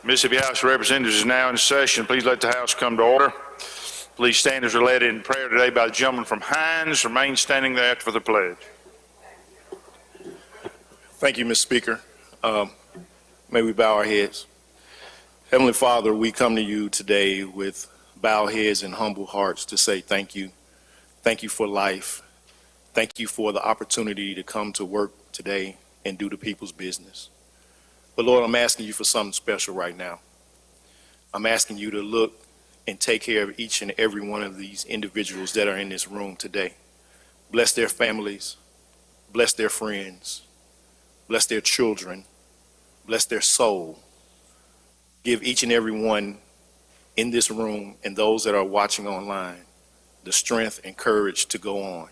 Mississippi House of Representatives is now in session. Please let the House come to order. Please stand as we're led in prayer today by the gentleman from Hines. Remain standing thereafter for the pledge. Thank you, Mr. Speaker. May we bow our heads. Heavenly Father, we come to you today with bowed heads and humble hearts to say thank you. Thank you for life. Thank you for the opportunity to come to work today and do the people's business. But Lord, I'm asking you for something special right now. I'm asking you to look and take care of each and every one of these individuals that are in this room today. Bless their families, bless their friends, bless their children, bless their soul. Give each and every one in this room and those that are watching online the strength and courage to go on.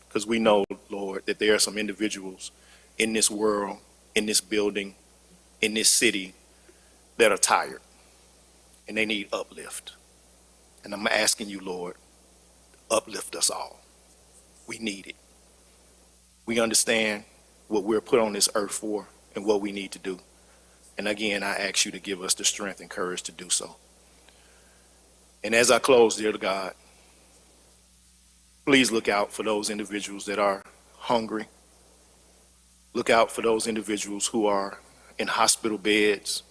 Because we know, Lord, that there are some individuals in this world, in this building, in this city that are tired and they need uplift. And I'm asking you, Lord, uplift us all. We need it. We understand what we're put on this earth for and what we need to do. And again, I ask you to give us the strength and courage to do so. And as I close, dear God, please look out for those individuals that are hungry. Look out for those individuals who are in hospital beds,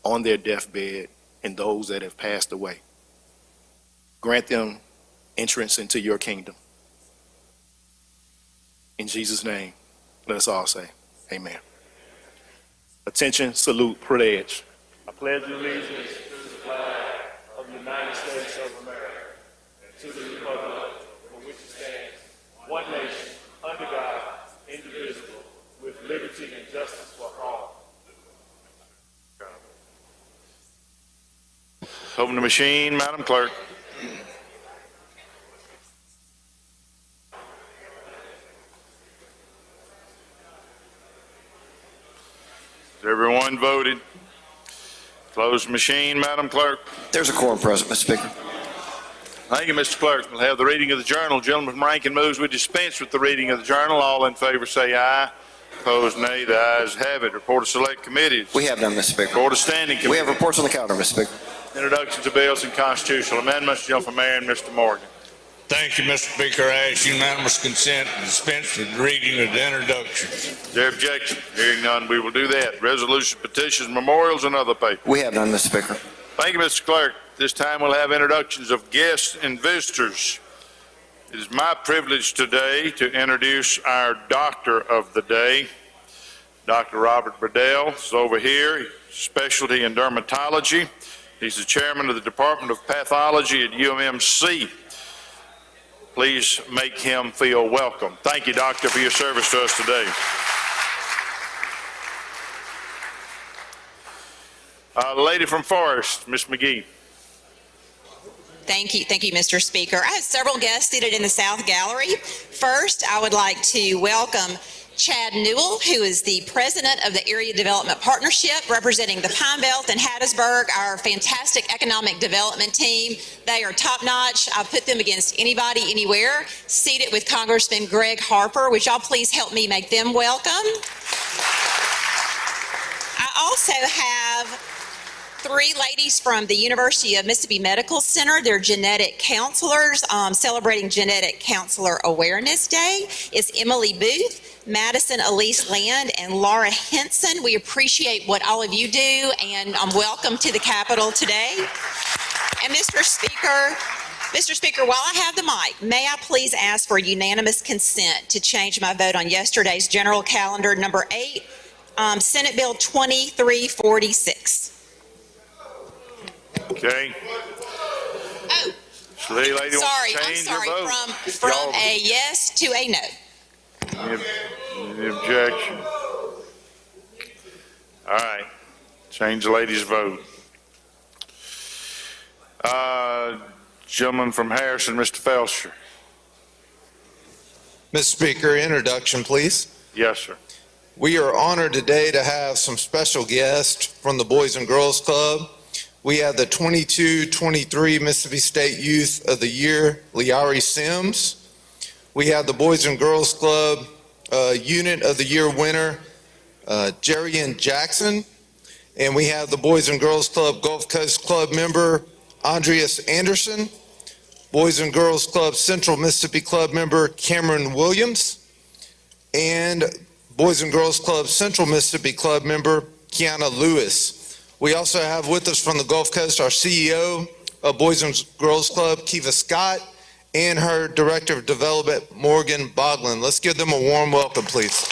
on their deathbed, and those that have passed away. Grant them entrance into your kingdom. In Jesus' name, let us all say, amen. Attention, salute, pledge. I pledge allegiance to the flag of the United States of America and to the republic for which it stands, one nation, under God, indivisible, with liberty and justice for all. Open the machine, Madam Clerk. Has everyone voted? Close the machine, Madam Clerk. There's a quorum present, Mr. Speaker. Thank you, Mr. Clerk. We'll have the reading of the journal. Gentleman from Rankin moves we dispense with the reading of the journal. All in favor say aye. Opposed, nay. The ayes have it. Report of select committees. We have none, Mr. Speaker. Report of standing committees. We have reports on the calendar, Mr. Speaker. Introductions of bills and constitutional amendments. Gentleman from Mayor and Mr. Morgan. Thank you, Mr. Speaker. I ask unanimous consent to dispense with the reading of the introductions. Is there objection? Hearing none, we will do that. Resolutions, petitions, memorials, and other papers. We have none, Mr. Speaker. Thank you, Mr. Clerk. This time we'll have introductions of guests and visitors. It is my privilege today to introduce our doctor of the day. Dr. Robert Burdell is over here, specialty in dermatology. He's the chairman of the Department of Pathology at UMMC. Please make him feel welcome. Thank you, Doctor, for your service to us today. Lady from Forest, Ms. McGee. Thank you, Mr. Speaker. I have several guests seated in the South Gallery. First, I would like to welcome Chad Newell, who is the president of the Area Development Partnership, representing the Pine Belt and Hattiesburg, our fantastic economic development team. They are top-notch. I put them against anybody, anywhere. Seated with Congressman Greg Harper. Would y'all please help me make them welcome? I also have three ladies from the University of Mississippi Medical Center. They're genetic counselors celebrating Genetic Counselor Awareness Day. It's Emily Booth, Madison Elise Land, and Laura Henson. We appreciate what all of you do, and welcome to the Capitol today. And Mr. Speaker, while I have the mic, may I please ask for unanimous consent to change my vote on yesterday's general calendar number 8, Senate Bill 2346. Okay. Oh, Lady I'm sorry, your vote. from a yes to a no. Any objection? All right. Change the lady's vote. Gentleman from Harrison, Mr. Felsher. Mr. Speaker, introduction, please. Yes, sir. We are honored today to have some special guests from the Boys and Girls Club. We have the 22-23 Mississippi State Youth of the Year, Liari Sims. We have the Boys and Girls Club Unit of the Year winner, Jerry Jackson. And we have the Boys and Girls Club Gulf Coast Club member, Andreas Anderson. Boys and Girls Club Central Mississippi Club member, Cameron Williams. And Boys and Girls Club Central Mississippi Club member, Kiana Lewis. We also have with us from the Gulf Coast our CEO of Boys and Girls Club, Kiva Scott, and her Director of Development, Morgan Boglin. Let's give them a warm welcome, please.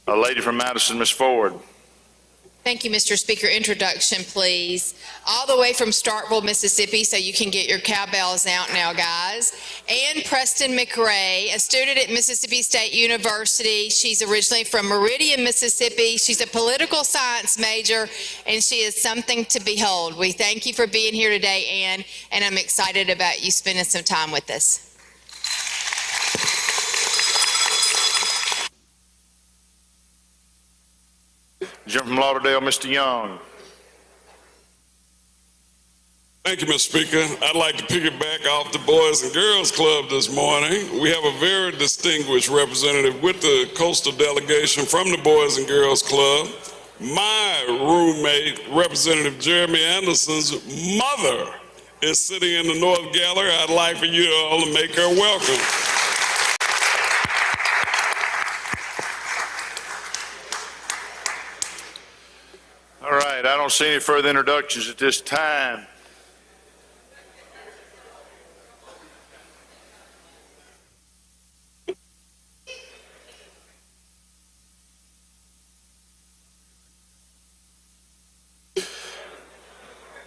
A lady from Madison, Ms. Ford. Thank you, Mr. Speaker. Introduction, please. All the way from Starkville, Mississippi, so you can get your cowbells out now, guys. Ann Preston McRae, a student at Mississippi State University. She's originally from Meridian, Mississippi. She's a political science major, and she is something to behold. We thank you for being here today, Ann, and I'm excited about you spending some time with us. Jim from Lauderdale, Mr. Young. Thank you, Mr. Speaker. I'd like to piggyback off the Boys and Girls Club this morning. We have a very distinguished representative with the coastal delegation from the Boys and Girls Club. My roommate, Representative Jeremy Anderson's mother, is sitting in the North Gallery. I'd like for you all to make her welcome. All right, I don't see any further introductions at this time.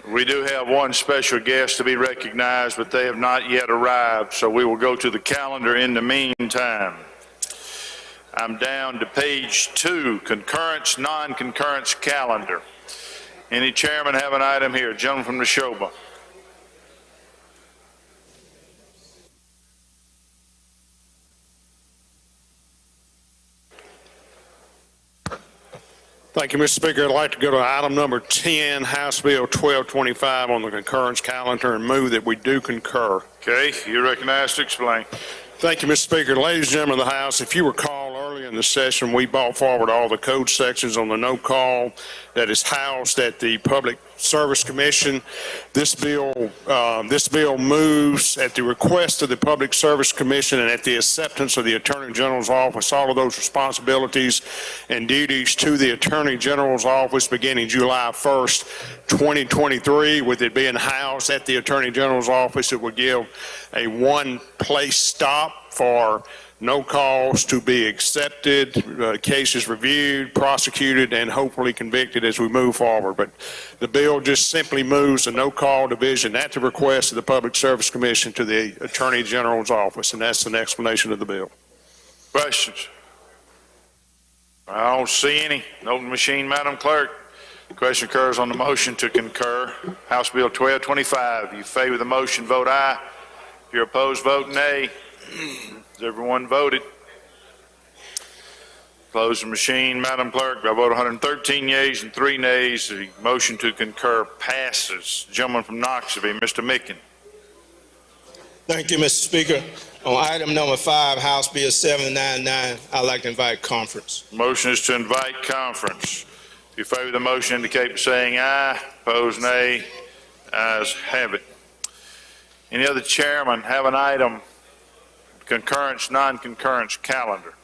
We do have one special guest to be recognized, but they have not yet arrived, so we will go to the calendar in the meantime. I'm down to page 2, concurrence, non-concurrence calendar. Any chairman have an item here? Gentleman from Neshoba. Thank you, Mr. Speaker. I'd like to go to item number 10, House Bill 1225 on the concurrence calendar and move that we do concur. Okay, you're recognized to explain. Thank you, Mr. Speaker. Ladies and gentlemen of the House, if you recall earlier in the session, we brought forward all the code sections on the no call that is housed at the Public Service Commission. This bill moves at the request of the Public Service Commission and at the acceptance of the Attorney General's office, all of those responsibilities and duties to the Attorney General's office beginning July 1st, 2023. With it being housed at the Attorney General's office, it will give a one-place stop for no calls to be accepted, cases reviewed, prosecuted, and hopefully convicted as we move forward. But the bill just simply moves the no-call division at the request of the Public Service Commission to the Attorney General's office, and that's an explanation of the bill. Questions? I don't see any. Open the machine, Madam Clerk. The question occurs on the motion to concur. House Bill 1225. If you favor the motion, vote aye. If you're opposed, vote nay. Has everyone voted? Close the machine, Madam Clerk. By vote 113 yeas and 3 nays, the motion to concur passes. Gentleman from Knoxville, Mr. Micken. Thank you, Mr. Speaker. On item number 5, House Bill 799, I'd like to invite conference. Motion is to invite conference. If you favor the motion, indicate by saying aye. Opposed, nay. Ayes have it. Any other chairman have an item? Concurrence, non-concurrence calendar.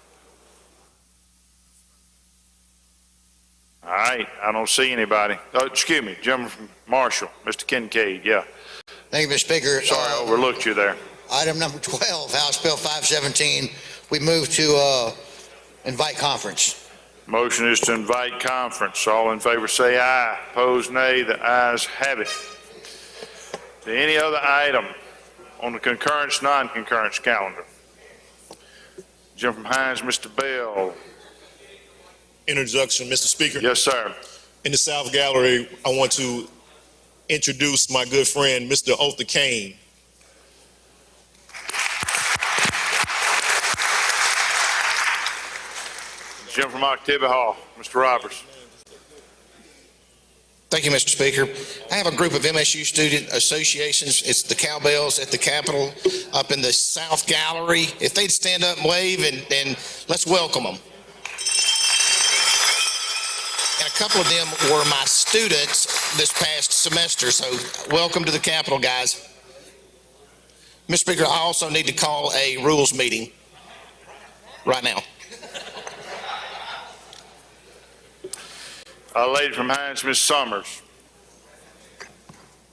All right, I don't see anybody. Oh, excuse me, gentleman from Marshall, Mr. Kincaid, yeah. Thank you, Mr. Speaker. Sorry, I overlooked you there. Item number 12, House Bill 517, we move to invite conference. Motion is to invite conference. All in favor say aye. Opposed, nay. The ayes have it. Any other item on the concurrence, non-concurrence calendar? Gentleman from Hines, Mr. Bell. Introduction, Mr. Speaker. Yes, sir. In the South Gallery, I want to introduce my good friend, Mr. Otha Kane. Gentleman from Octavia Hall, Mr. Roberts. Thank you, Mr. Speaker. I have a group of MSU student associations. It's the Cowbells at the Capitol up in the South Gallery. If they'd stand up and wave and let's welcome them. And a couple of them were my students this past semester, so welcome to the Capitol, guys. Mr. Speaker, I also need to call a rules meeting right now. Lady from Hines, Ms. Summers.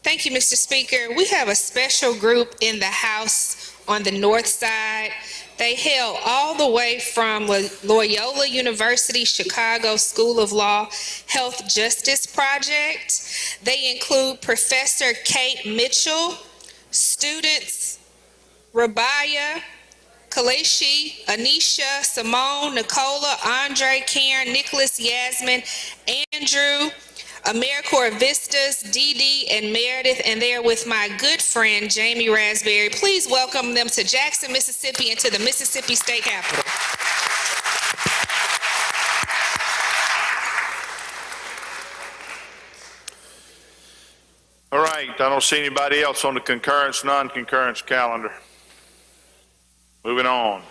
Thank you, Mr. Speaker. We have a special group in the House on the north side. They hail all the way from Loyola University Chicago School of Law Health Justice Project. They include Professor Kate Mitchell, students Rabaya, Kaleshi, Anisha, Simone, Nicola, Andre, Karen, Nicholas, Yasmin, Andrew, AmeriCorps Vistas, Dee Dee, and Meredith, and they're with my good friend Jamie Raspberry. Please welcome them to Jackson, Mississippi, and to the Mississippi State Capitol. All right, I don't see anybody else on the concurrence, non-concurrence calendar. Moving on.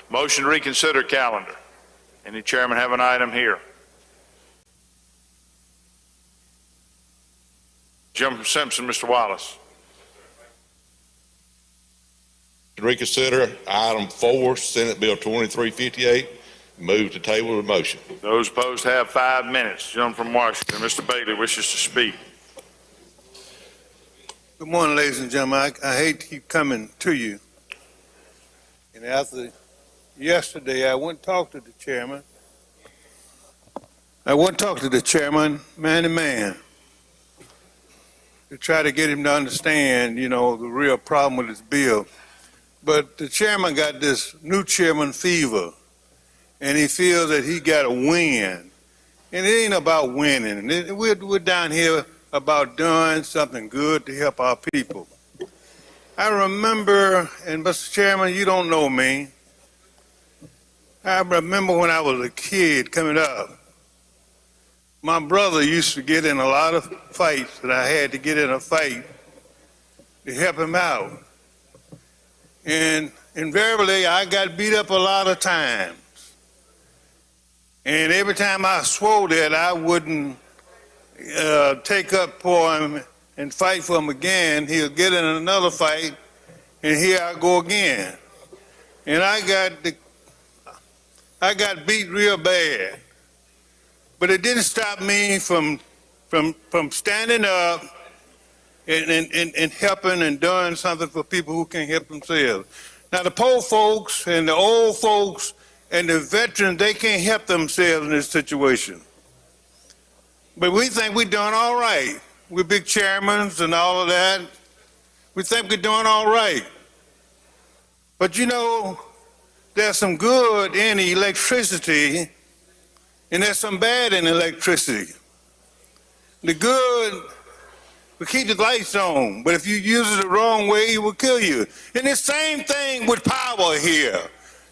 Motion to reconsider calendar. Any chairman have an item here? Gentleman from Simpson, Mr. Wallace. Reconsider item 4, Senate Bill 2358. Move to table the motion. Those opposed have 5 minutes. Gentleman from Washington, Mr. Bailey wishes to speak. Good morning, ladies and gentlemen. I hate to keep coming to you. And after yesterday, I went and talked to the chairman. Man to man, to try to get him to understand, the real problem with this bill. But the chairman got this new chairman fever, and he feels that he got to win. And it ain't about winning. We're down here about doing something good to help our people. I remember, and Mr. Chairman, you don't know me. I remember when I was a kid coming up, my brother used to get in a lot of fights, and I had to get in a fight to help him out. And invariably, I got beat up a lot of times. And every time I swore that I wouldn't take up for him and fight for him again, he'll get in another fight, and here I go again. And I got beat real bad. But it didn't stop me from standing up and helping and doing something for people who can't help themselves. Now, the poor folks and the old folks and the veterans, they can't help themselves in this situation. But we think we're doing all right. We're big chairmen and all of that. We think we're doing all right. But there's some good in electricity, and there's some bad in electricity. The good will keep the lights on, but if you use it the wrong way, it will kill you. And the same thing with power here.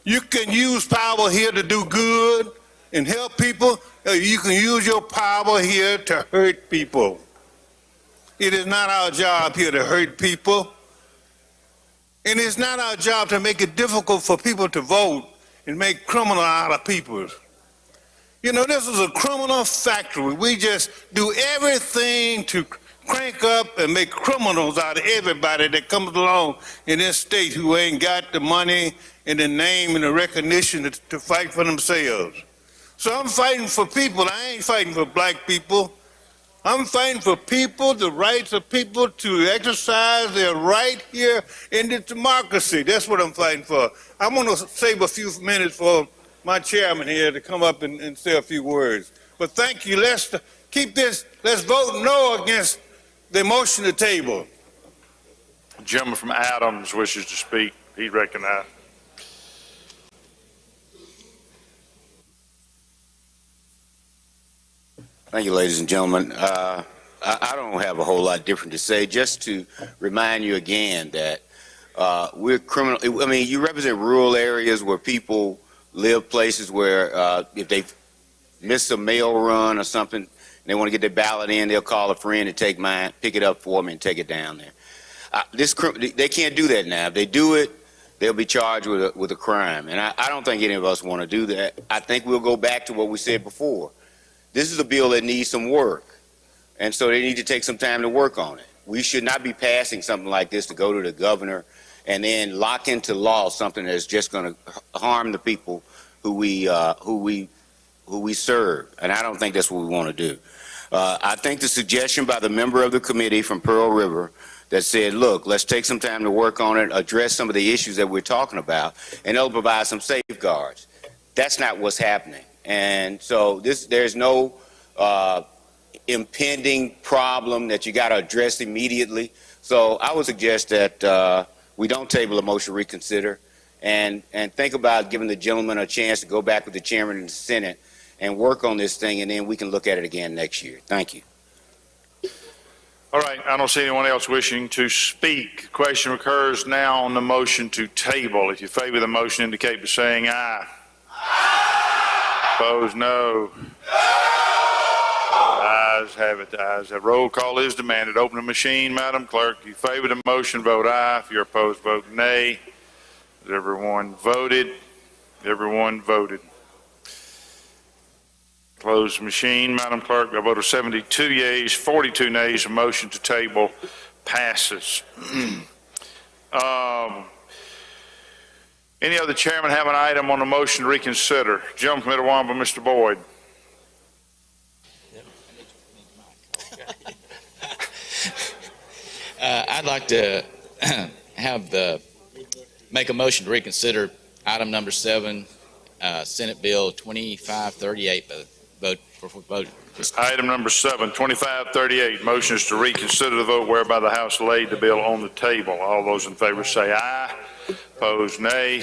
You can use power here to do good and help people. You can use your power here to hurt people. It is not our job here to hurt people. And it's not our job to make it difficult for people to vote and make criminal out of people. This is a criminal factory. We just do everything to crank up and make criminals out of everybody that comes along in this state who ain't got the money and the name and the recognition to fight for themselves. So I'm fighting for people. I ain't fighting for black people. I'm fighting for people, the rights of people to exercise their right here in the democracy. That's what I'm fighting for. I want to save a few minutes for my chairman here to come up and say a few words. But thank you. Let's keep this. Let's vote no against the motion to table. The gentleman from Adams wishes to speak. He's recognized. Thank you, ladies and gentlemen. I don't have a whole lot different to say, just to remind you again that we're criminal. I mean, you represent rural areas where people live, places where if they miss a mail run or something, and they want to get their ballot in, they'll call a friend and take mine, pick it up for me and take it down there. They can't do that now. If they do it, they'll be charged with a crime. And I don't think any of us want to do that. I think we'll go back to what we said before. This is a bill that needs some work. And so they need to take some time to work on it. We should not be passing something like this to go to the governor and then lock into law something that's just going to harm the people who we serve. And I don't think that's what we want to do. I think the suggestion by the member of the committee from Pearl River that said, look, let's take some time to work on it, address some of the issues that we're talking about, and it'll provide some safeguards. That's not what's happening. And so there's no impending problem that you got to address immediately. So I would suggest that we don't table a motion to reconsider and think about giving the gentleman a chance to go back with the chairman and the Senate and work on this thing, and then we can look at it again next year. Thank you. All right, I don't see anyone else wishing to speak. Question occurs now on the motion to table. If you favor the motion, indicate by saying aye. Opposed, no. Ayes have it. The ayes have. Roll call is demanded. Open the machine, Madam Clerk. If you favor the motion, vote aye. If you're opposed, vote nay. Has everyone voted? Everyone voted. Closed machine, Madam Clerk. By a vote of 72 yeas, 42 nays, a motion to table passes. Any other chairman have an item on the motion to reconsider? Gentleman from Itawamba, Mr. Boyd. I'd like to make a motion to reconsider item number 7, Senate Bill 2538. Vote. Item number 7, 2538. Motion is to reconsider the vote whereby the House laid the bill on the table. All those in favor say aye. Opposed, nay.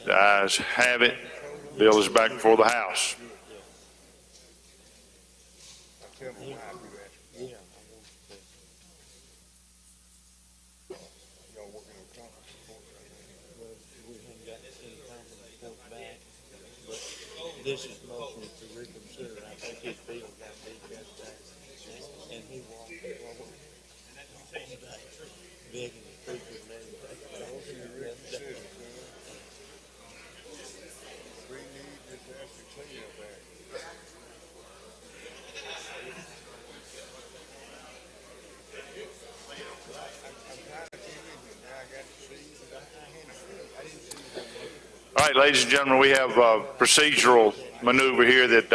The ayes have it. Bill is back before the House. This is motion to reconsider. I think his bill got beat yesterday, and he walked forward. Big and stupid man. All right, ladies and gentlemen, we have a procedural maneuver here that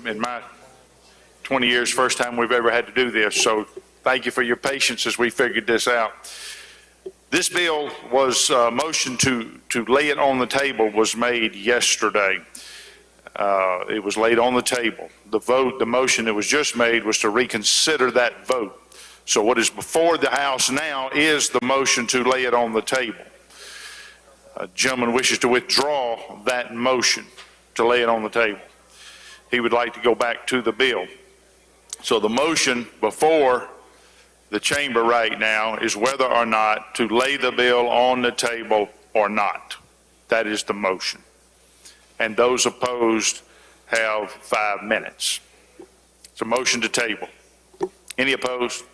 in my 20 years, first time we've ever had to do this. So thank you for your patience as we figured this out. This bill was motion to lay it on the table was made yesterday. It was laid on the table. The motion that was just made was to reconsider that vote. So what is before the House now is the motion to lay it on the table. A gentleman wishes to withdraw that motion to lay it on the table. He would like to go back to the bill. So the motion before the chamber right now is whether or not to lay the bill on the table or not. That is the motion. And those opposed have 5 minutes. It's a motion to table. Any opposed?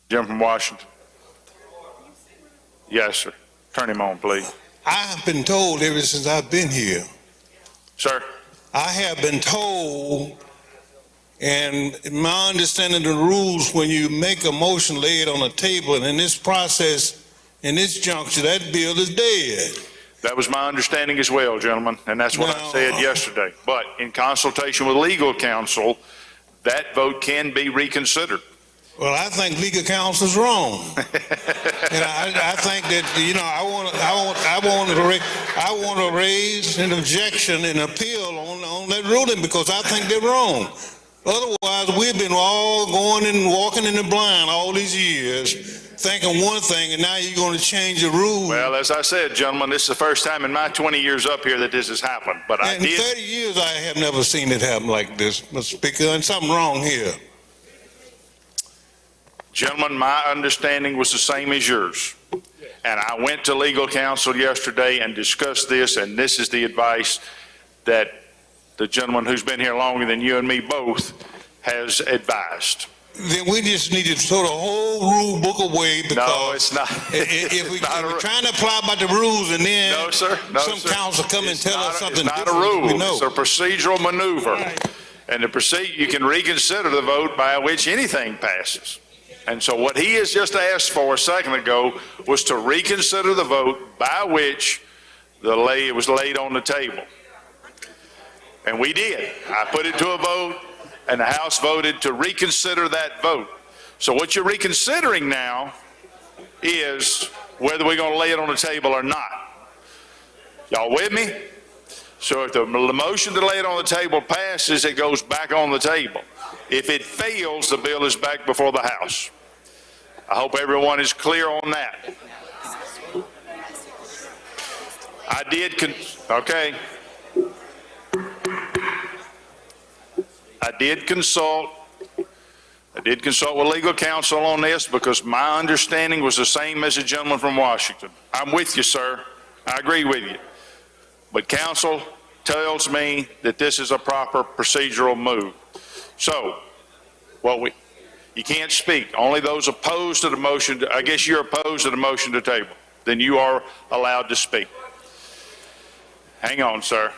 Gentleman from Washington. Yes, sir. Turn him on, please. I have been told ever since I've been here. Sir? I have been told, and my understanding of the rules, when you make a motion, lay it on the table, and in this process, in this juncture, that bill is dead. That was my understanding as well, gentlemen, and that's what I said yesterday. But in consultation with legal counsel, that vote can be reconsidered. Well, I think legal counsel's wrong. And I think that, you know, I want to raise an objection and appeal on that ruling because I think they're wrong. Otherwise, we've been all going and walking in the blind all these years, thinking one thing, and now you're going to change the rule. Well, as I said, gentlemen, this is the first time in my 20 years up here that this has happened. But in 30 years, I have never seen it happen like this, Mr. Speaker, and something wrong here. Gentlemen, my understanding was the same as yours. And I went to legal counsel yesterday and discussed this, and this is the advice that the gentleman who's been here longer than you and me both has advised. Then we just need to throw the whole rule book away because. No, it's not. If we're trying to apply by the rules and then. No, sir. No, some sir. council come and tell us something It's different. not a rule. We know. It's a procedural maneuver. And you can reconsider the vote by which anything passes. And so what he has just asked for a second ago was to reconsider the vote by which it was laid on the table. And we did. I put it to a vote, and the House voted to reconsider that vote. So what you're reconsidering now is whether we're going to lay it on the table or not. Y'all with me? So if the motion to lay it on the table passes, it goes back on the table. If it fails, the bill is back before the House. I hope everyone is clear on that. Okay. I did consult with legal counsel on this because my understanding was the same as the gentleman from Washington. I'm with you, sir. I agree with you. But counsel tells me that this is a proper procedural move. So, you can't speak. Only those opposed to the motion, I guess you're opposed to the motion to table. Then you are allowed to speak. Hang on, sir.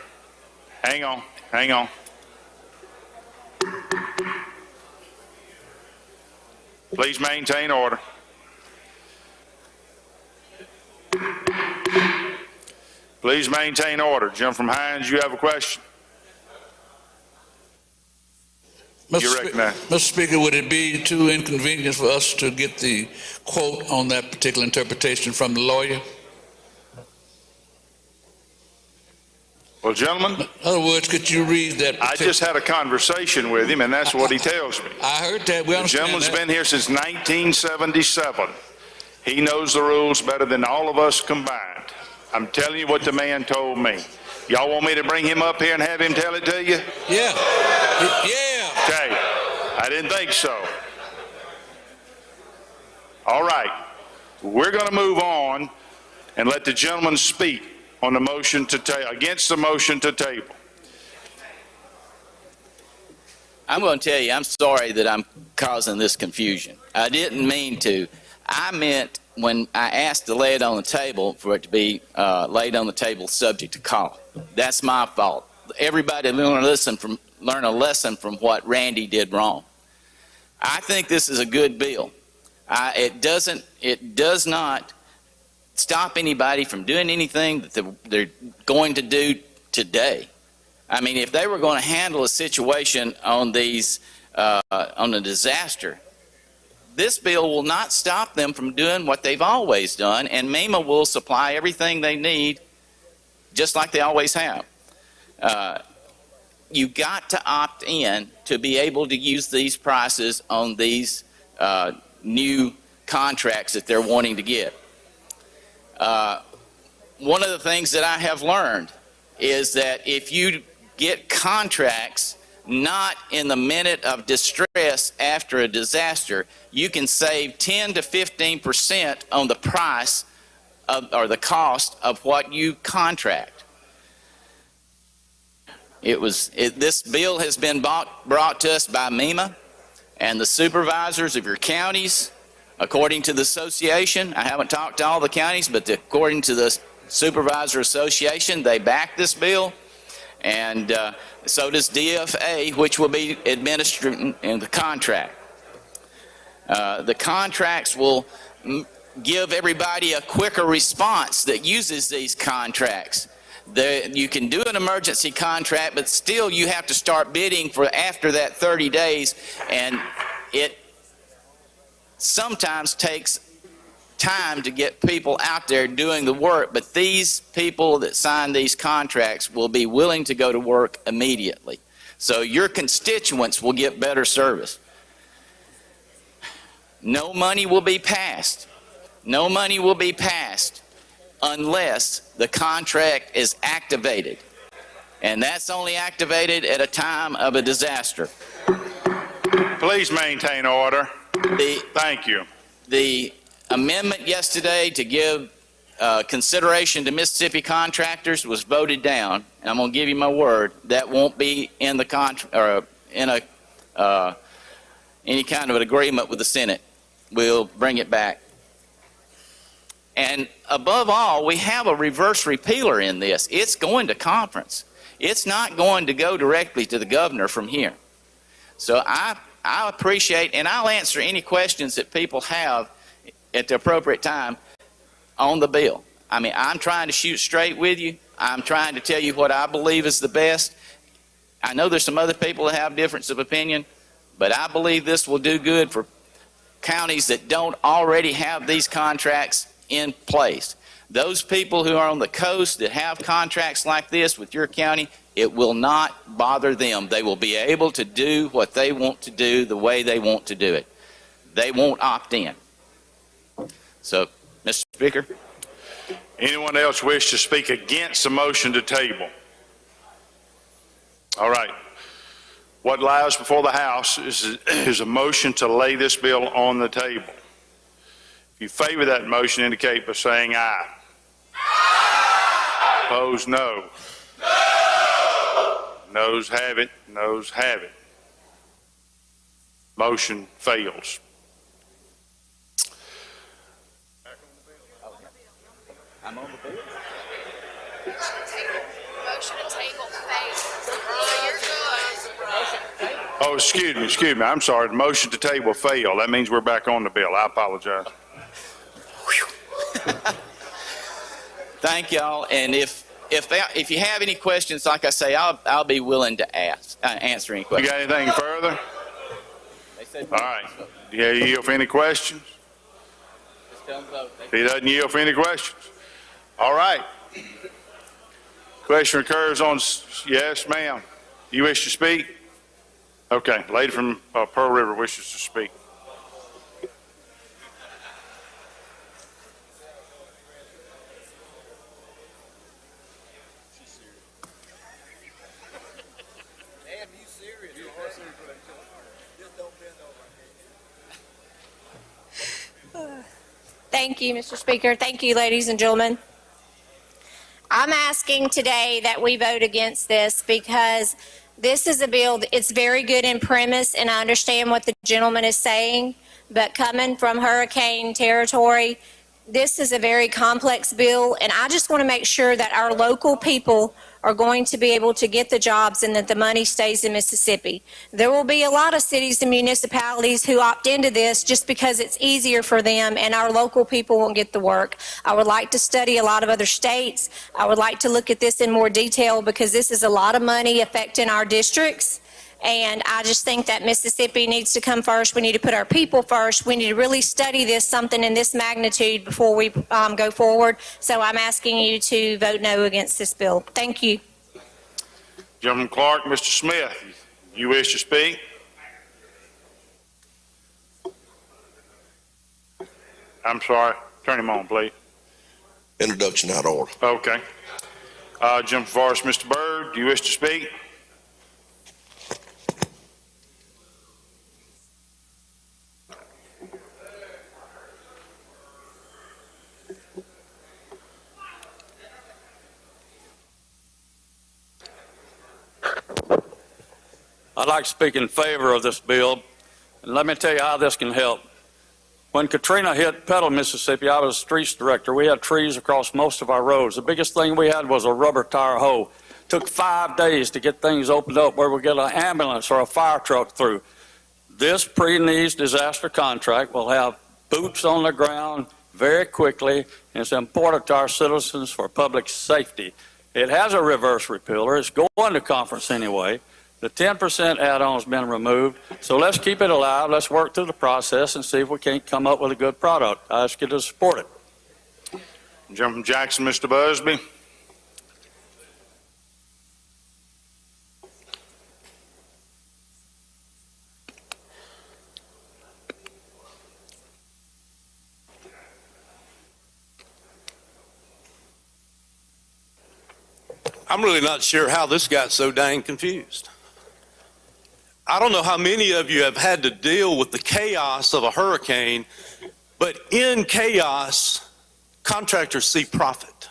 Hang on. Please maintain order. Please maintain order. Jim from Hines, you have a question? Mr. Speaker, would it be too inconvenient for us to get the quote on that particular interpretation from the lawyer? Well, gentlemen. In other words, could you read that? I just had a conversation with him, and that's what he tells me. I heard that. We understand the gentleman's that. been here since 1977. He knows the rules better than all of us combined. I'm telling you what the man told me. Y'all want me to bring him up here and have him tell it to you? Yeah. Yeah. Okay. I didn't think so. All right. We're going to move on and let the gentleman speak on the motion against the motion to table. I'm going to tell you, I'm sorry that I'm causing this confusion. I didn't mean to. I meant when I asked to lay it on the table for it to be laid on the table subject to call. That's my fault. Everybody learn a lesson from what Randy did wrong. I think this is a good bill. It does not stop anybody from doing anything that they're going to do today. I mean, if they were going to handle a situation on on a disaster, this bill will not stop them from doing what they've always done, and MEMA will supply everything they need, just like they always have. You got to opt in to be able to use these prices on these new contracts that they're wanting to get. One of the things that I have learned is that if you get contracts not in the minute of distress after a disaster, you can save 10 to 15% on the price or the cost of what you contract. This bill has been brought to us by MEMA and the supervisors of your counties. According to the association, I haven't talked to all the counties, but according to the Supervisor Association, they back this bill, and so does DFA, which will be administering the contract. The contracts will give everybody a quicker response that uses these contracts. You can do an emergency contract, but still you have to start bidding for after that 30 days, and it sometimes takes time to get people out there doing the work, but these people that sign these contracts will be willing to go to work immediately. So your constituents will get better service. No money will be passed. No money will be passed unless the contract is activated. And that's only activated at a time of a disaster. Please maintain order. Thank you. The amendment yesterday to give consideration to Mississippi contractors was voted down, and I'm going to give you my word that won't be in the any kind of an agreement with the Senate. We'll bring it back. And above all, we have a reverse repealer in this. It's going to conference. It's not going to go directly to the governor from here. So I appreciate, and I'll answer any questions that people have at the appropriate time on the bill. I mean, I'm trying to shoot straight with you. I'm trying to tell you what I believe is the best. I know there's some other people that have difference of opinion, but I believe this will do good for counties that don't already have these contracts in place. Those people who are on the coast that have contracts like this with your county, it will not bother them. They will be able to do what they want to do the way they want to do it. They won't opt in. So, Mr. Speaker. Anyone else wish to speak against the motion to table? All right. What lies before the House is a motion to lay this bill on the table. If you favor that motion, indicate by saying aye. Opposed, no. Noes have it. Noes have it. Motion fails. I'm on the bill. Motion to table fails. You're good. Oh, excuse me. I'm sorry. The motion to table failed. That means we're back on the bill. I apologize. Thank y'all. And if you have any questions, like I say, I'll be willing to answer any You questions. got anything further? All right. Do you yield for any questions? He doesn't yield for any questions. All right. Question occurs on, yes, ma'am. You wish to speak? Okay. Lady from Pearl River wishes to speak. Thank you, Mr. Speaker. Thank you, ladies and gentlemen. I'm asking today that we vote against this because this is a bill, it's very good in premise, and I understand what the gentleman is saying, but coming from hurricane territory, this is a very complex bill, and I just want to make sure that our local people are going to be able to get the jobs and that the money stays in Mississippi. There will be a lot of cities and municipalities who opt into this just because it's easier for them and our local people won't get the work. I would like to study a lot of other states. I would like to look at this in more detail because this is a lot of money affecting our districts. And I just think that Mississippi needs to come first. We need to put our people first. We need to really study this, something in this magnitude before we go forward. So I'm asking you to vote no against this bill. Thank you. Gentleman Clark, Mr. Smith, you wish to speak? I'm sorry. Turn him on, please. Introduction out of order. Okay. Gentleman Forrest, Mr. Byrd, do you wish to speak? I'd like to speak in favor of this bill, and let me tell you how this can help. When Katrina hit Petal, Mississippi, I was streets director. We had trees across most of our roads. The biggest thing we had was a rubber tire hole. It took 5 days to get things opened up where we get an ambulance or a fire truck through. This pre-needs disaster contract will have boots on the ground very quickly, and it's important to our citizens for public safety. It has a reverse repealer. It's going to conference anyway. The 10% add-on's been removed, so let's keep it alive. Let's work through the process and see if we can't come up with a good product. I ask you to support it. Gentleman Jackson, Mr. Busby. I'm really not sure how this got so dang confused. I don't know how many of you have had to deal with the chaos of a hurricane, but in chaos, contractors see profit.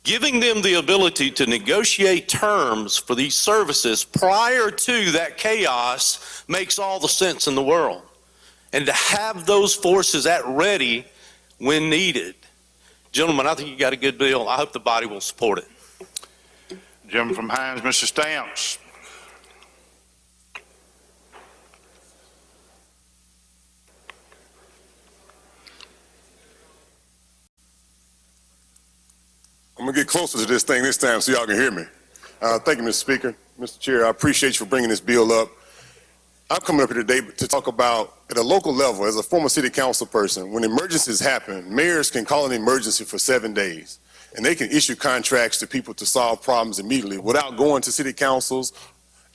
Giving them the ability to negotiate terms for these services prior to that chaos makes all the sense in the world. And to have those forces at ready when needed. Gentlemen, I think you got a good bill. I hope the body will support it. Gentleman from Hines, Mr. Stamps. I'm gonna get closer to this thing this time so y'all can hear me. Thank you, Mr. Speaker. Mr. Chair, I appreciate you for bringing this bill up. I'm coming up here today to talk about, at a local level, as a former city council person, when emergencies happen, mayors can call an emergency for 7 days, and they can issue contracts to people to solve problems immediately without going to city councils.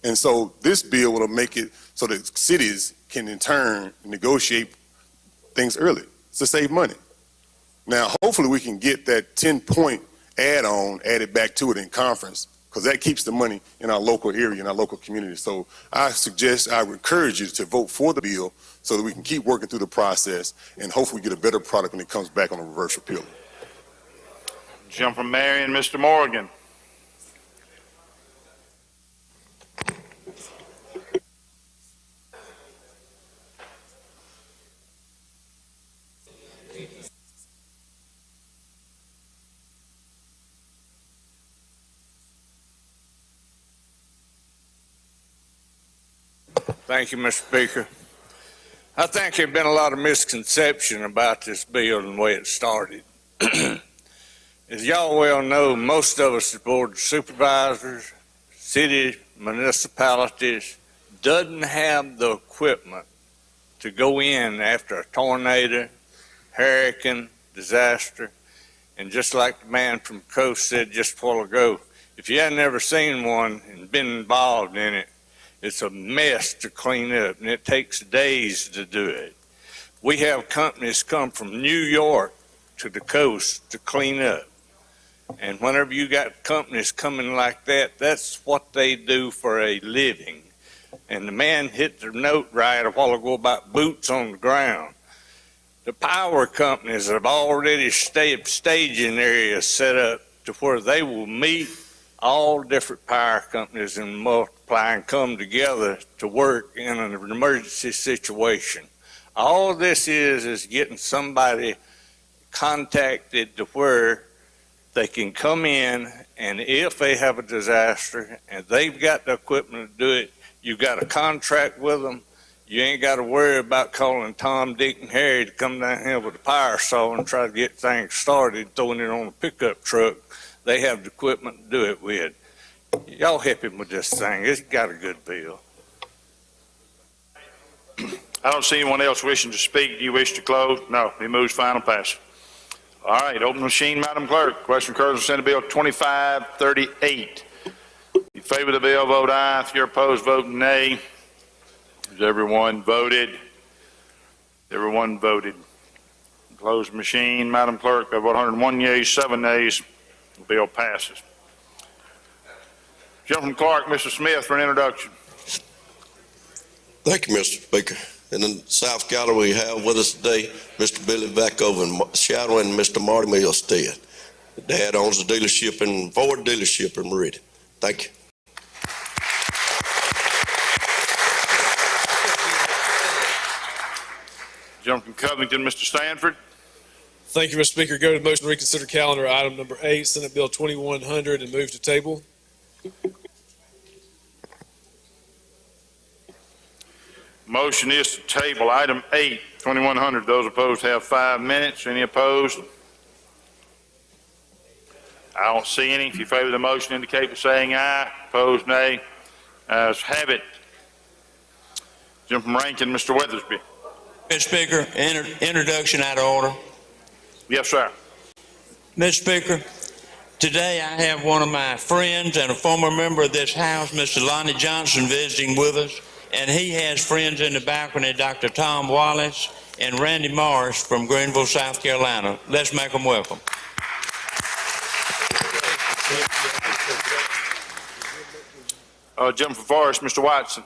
And so this bill will make it so that cities can in turn negotiate things early to save money. Now, hopefully we can get that 10-point add-on added back to it in conference, because that keeps the money in our local area, in our local community. So I encourage you to vote for the bill so that we can keep working through the process and hopefully get a better product when it comes back on a reverse repeal. Jump from Marion, Mr. Morgan. Thank you, Mr. Speaker. I think there's been a lot of misconception about this bill and the way it started. As y'all well know, most of us, the board of supervisors, city, municipalities, doesn't have the equipment to go in after a tornado, hurricane, disaster. And just like the man from the coast said just a while ago, if you hadn't ever seen one and been involved in it, it's a mess to clean up, and it takes days to do it. We have companies come from New York to the coast to clean up. And whenever you got companies coming like that, that's what they do for a living. And the man hit the note right a while ago about boots on the ground. The power companies have already staging areas set up to where they will meet all different power companies and multiply and come together to work in an emergency situation. All this is getting somebody contacted to where they can come in, and if they have a disaster and they've got the equipment to do it, you've got a contract with them. You ain't got to worry about calling Tom, Dick, and Harry to come down here with a power saw and try to get things started, throwing it on a pickup truck. They have the equipment to do it with. Y'all help him with this thing. It's got a good bill. I don't see anyone else wishing to speak. Do you wish to close? No. He moves final passage. All right, open the machine, Madam Clerk. Question occurs on Senate Bill 2538. If you favor the bill, vote aye. If you're opposed, vote nay. Has everyone voted? Everyone voted. Close the machine, Madam Clerk. By vote 101 yeas, 7 nays. The bill passes. Gentleman Clark, Mr. Smith, for an introduction. Thank you, Mr. Speaker. In the South Gallery, we have with us today Mr. Billy Vackover shadowing Mr. Marty Milstead. Dad owns a dealership Ford dealership in Meridian. Thank you. Gentleman from Covington, Mr. Stanford. Thank you, Mr. Speaker. Go to the motion to reconsider calendar item number 8, Senate Bill 2100, and move to table. Motion is to table item 8, 2100. Those opposed have 5 minutes. Any opposed? I don't see any. If you favor the motion, indicate by saying aye. Opposed, nay. Ayes have it. Gentleman from Rankin, Mr. Weathersby. Mr. Speaker, introduction out of order. Yes, sir. Mr. Speaker, today I have one of my friends and a former member of this House, Mr. Lonnie Johnson, visiting with us, and he has friends in the balcony, Dr. Tom Wallace and Randy Morris from Greenville, South Carolina. Let's make them welcome. Gentleman from Forest, Mr. Watson.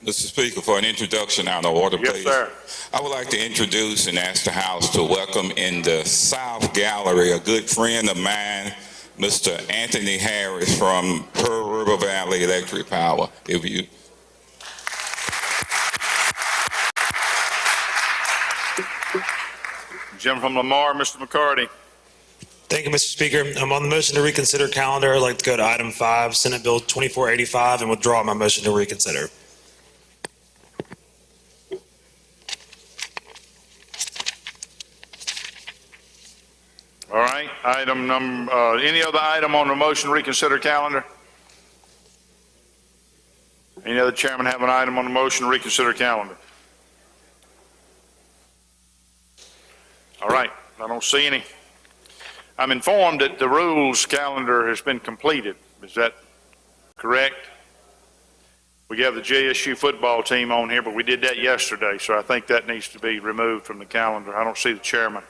Mr. Speaker, for an introduction out of order, Yes, please. sir. I would like to introduce and ask the House to welcome in the South Gallery a good friend of mine, Mr. Anthony Harris from Pearl River Valley Electric Power. If you Jim from Lamar, Mr. McCarty. Thank you, Mr. Speaker. I'm on the motion to reconsider calendar. I'd like to go to item 5, Senate Bill 2485, and withdraw my motion to reconsider. All right, item number, any other item on the motion to reconsider calendar? Any other chairman have an item on the motion to reconsider calendar? All right, I don't see any. I'm informed that the rules calendar has been completed. Is that correct? We have the JSU football team on here, but we did that yesterday, so I think that needs to be removed from the calendar. I don't see the chairman.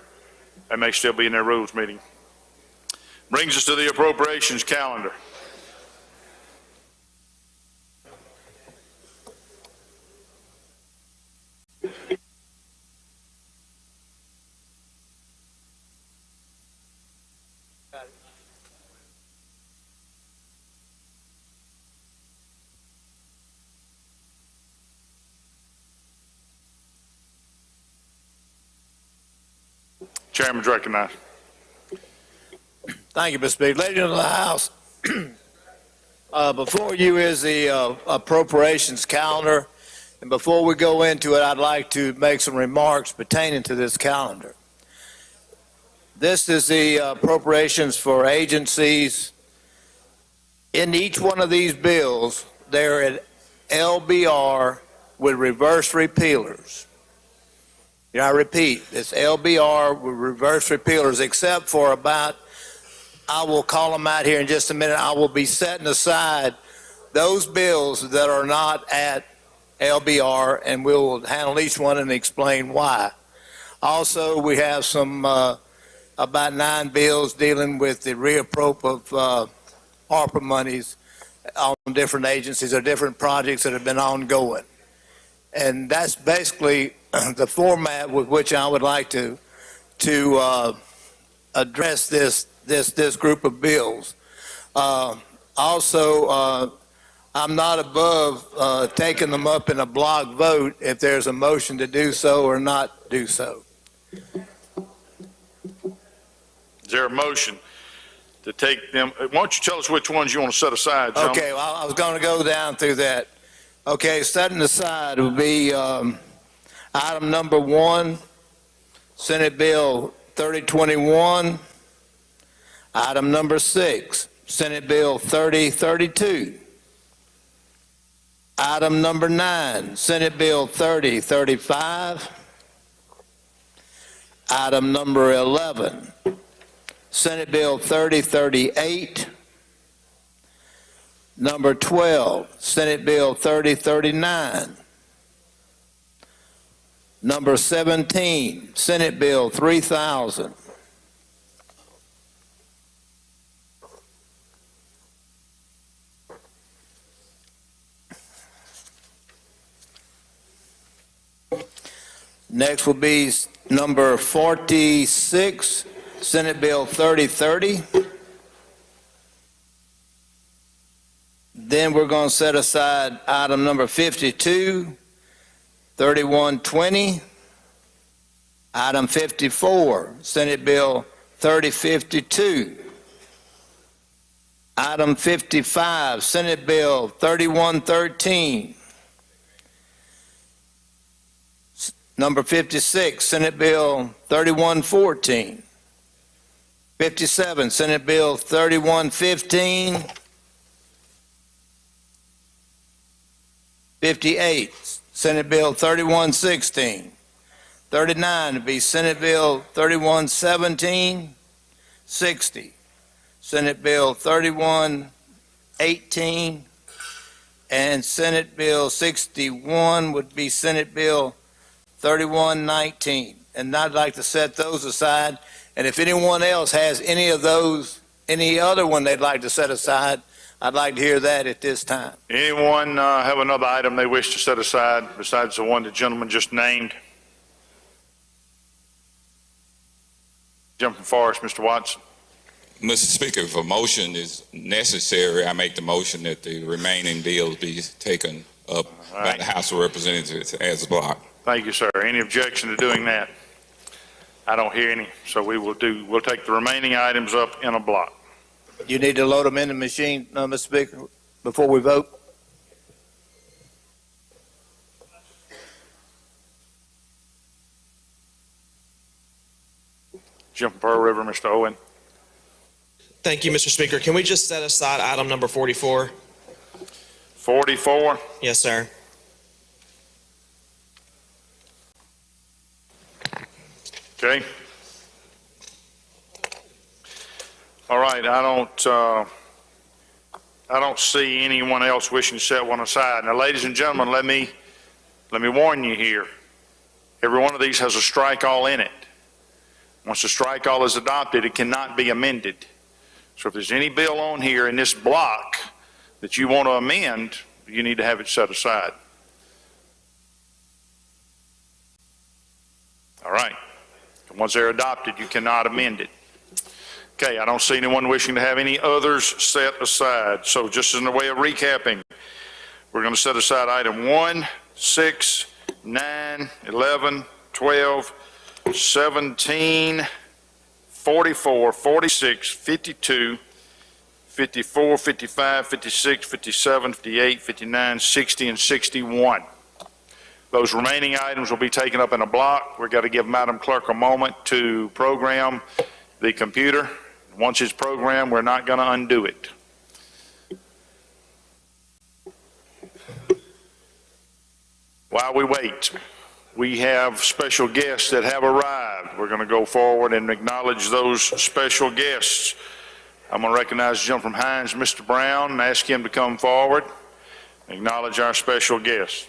That may still be in their rules meeting. Brings us to the appropriations calendar. Chairman's recognized. Thank you, Mr. Speaker. Ladies of the House, before you is the appropriations calendar, and before we go into it, I'd like to make some remarks pertaining to this calendar. This is the appropriations for agencies. In each one of these bills, they're at LBR with reverse repealers. I repeat, it's LBR with reverse repealers, except for about, I will call them out here in just a minute. I will be setting aside those bills that are not at LBR, and we'll handle each one and explain why. Also, we have some, about 9 bills dealing with the reappropriate of ARPA monies on different agencies or different projects that have been ongoing. And that's basically the format with which I would like to address this group of bills. Also, I'm not above taking them up in a block vote if there's a motion to do so or not do so. Is there a motion to take them? Why don't you tell us which ones you want to set aside, John? Okay, well, I was going to go down through that. Okay, setting aside would be item number 1, Senate Bill 3021. Item number 6, Senate Bill 3032. Item number 9, Senate Bill 3035. Item number 11, Senate Bill 3038. Number 12, Senate Bill 3039. Number 17, Senate Bill 3000. Next will be number 46, Senate Bill 3030. Then we're going to set aside item number 52, 3120. Item 54, Senate Bill 3052. Item 55, Senate Bill 3113. Number 56, Senate Bill 3114. 57, Senate Bill 3115. 58, Senate Bill 3116. 39 would be Senate Bill 3117. 60, Senate Bill 3118. And Senate Bill 61 would be Senate Bill 3119. And I'd like to set those aside. And if anyone else has any of those, any other one they'd like to set aside, I'd like to hear that at this time. Anyone have another item they wish to set aside besides the one the gentleman just named? Gentleman from Forest, Mr. Watson. Mr. Speaker, if a motion is necessary, I make the motion that the remaining bills be taken up by the House of Representatives as a block. Thank you, sir. Any objection to doing that? I don't hear any, so we'll take the remaining items up in a block. You need to load them in the machine, Mr. Speaker, before we vote. Jim from Pearl River, Mr. Owen. Thank you, Mr. Speaker. Can we just set aside item number 44? 44? Yes, sir. Okay. All right, I don't see anyone else wishing to set one aside. Now, ladies and gentlemen, let me warn you here. Every one of these has a strike all in it. Once the strike all is adopted, it cannot be amended. So if there's any bill on here in this block that you want to amend, you need to have it set aside. All right. Once they're adopted, you cannot amend it. Okay, I don't see anyone wishing to have any others set aside. So just in the way of recapping, we're going to set aside item 1, 6, 9, 11, 12, 17, 44, 46, 52, 54, 55, 56, 57, 58, 59, 60, and 61. Those remaining items will be taken up in a block. We've got to give Madam Clerk a moment to program the computer. Once it's programmed, we're not going to undo it. While we wait, we have special guests that have arrived. We're going to go forward and acknowledge those special guests. I'm going to recognize the gentleman from Hines, Mr. Brown, and ask him to come forward and acknowledge our special guests.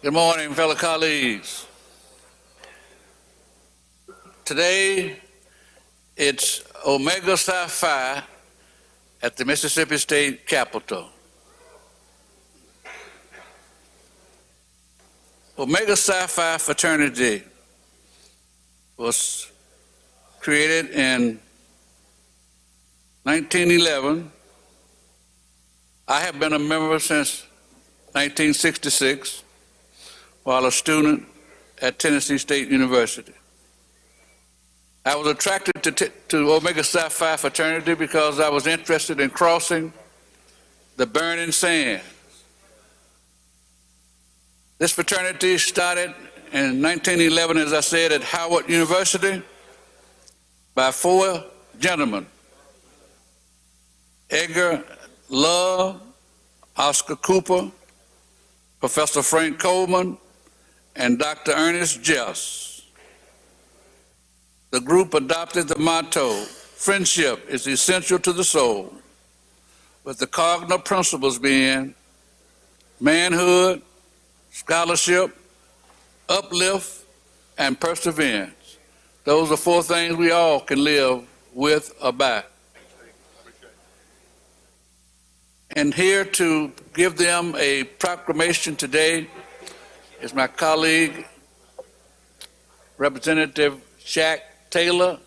Good morning, fellow colleagues. Today, it's Omega Psi Phi at the Mississippi State Capitol. Omega Psi Phi fraternity was created in 1911. I have been a member since 1966. While a student at Tennessee State University. I was attracted to Omega Psi Phi fraternity because I was interested in crossing the burning sand. This fraternity started in 1911, as I said, at Howard University by 4 gentlemen: Edgar Love, Oscar Cooper, Professor Frank Coleman, and Dr. Ernest Jess. The group adopted the motto, "Friendship is essential to the soul," with the cardinal principles being manhood, scholarship, uplift, and perseverance. Those are 4 things we all can live with or by. And here to give them a proclamation today is my colleague, Representative Shaq Taylor.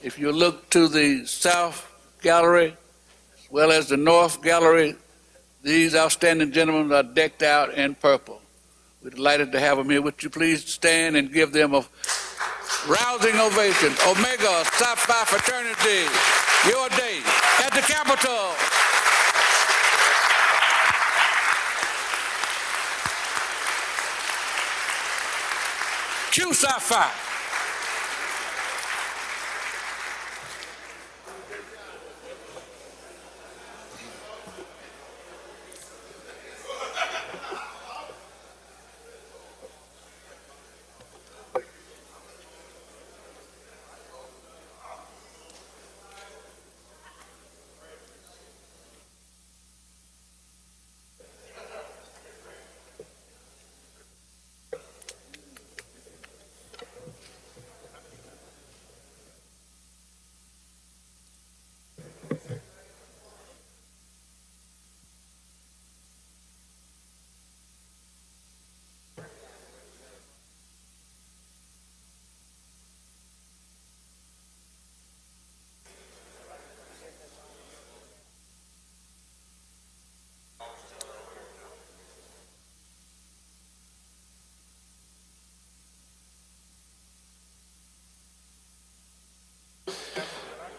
If you look to the South Gallery, as well as the North Gallery, these outstanding gentlemen are decked out in purple. We're delighted to have them here. Would you please stand and give them a rousing ovation? Omega Psi Phi fraternity, your day at the Capitol. Q Psi Phi.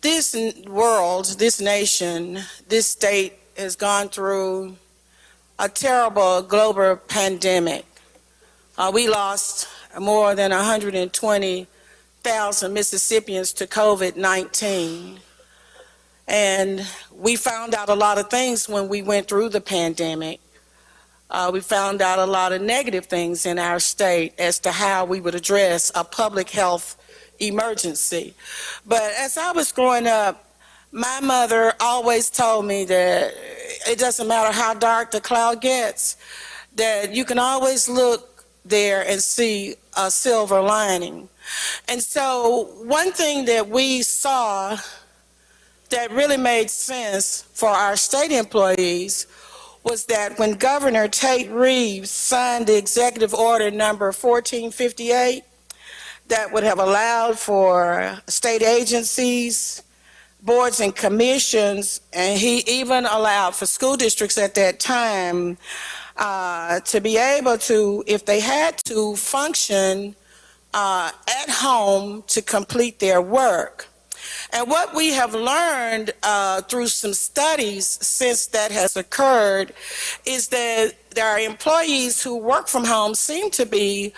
This world, this nation, this state has gone through a terrible global pandemic. We lost more than 120,000 Mississippians to COVID-19. And we found out a lot of things when we went through the pandemic. We found out a lot of negative things in our state as to how we would address a public health emergency. But as I was growing up, my mother always told me that it doesn't matter how dark the cloud gets, that you can always look there and see a silver lining. And so one thing that we saw that really made sense for our state employees was that when Governor Tate Reeves signed the executive order number 1458, that would have allowed for state agencies, boards and commissions, and he even allowed for school districts at that time to be able to, if they had to, function at home to complete their work. And what we have learned through some studies since that has occurred is that there are employees who work from home seem to be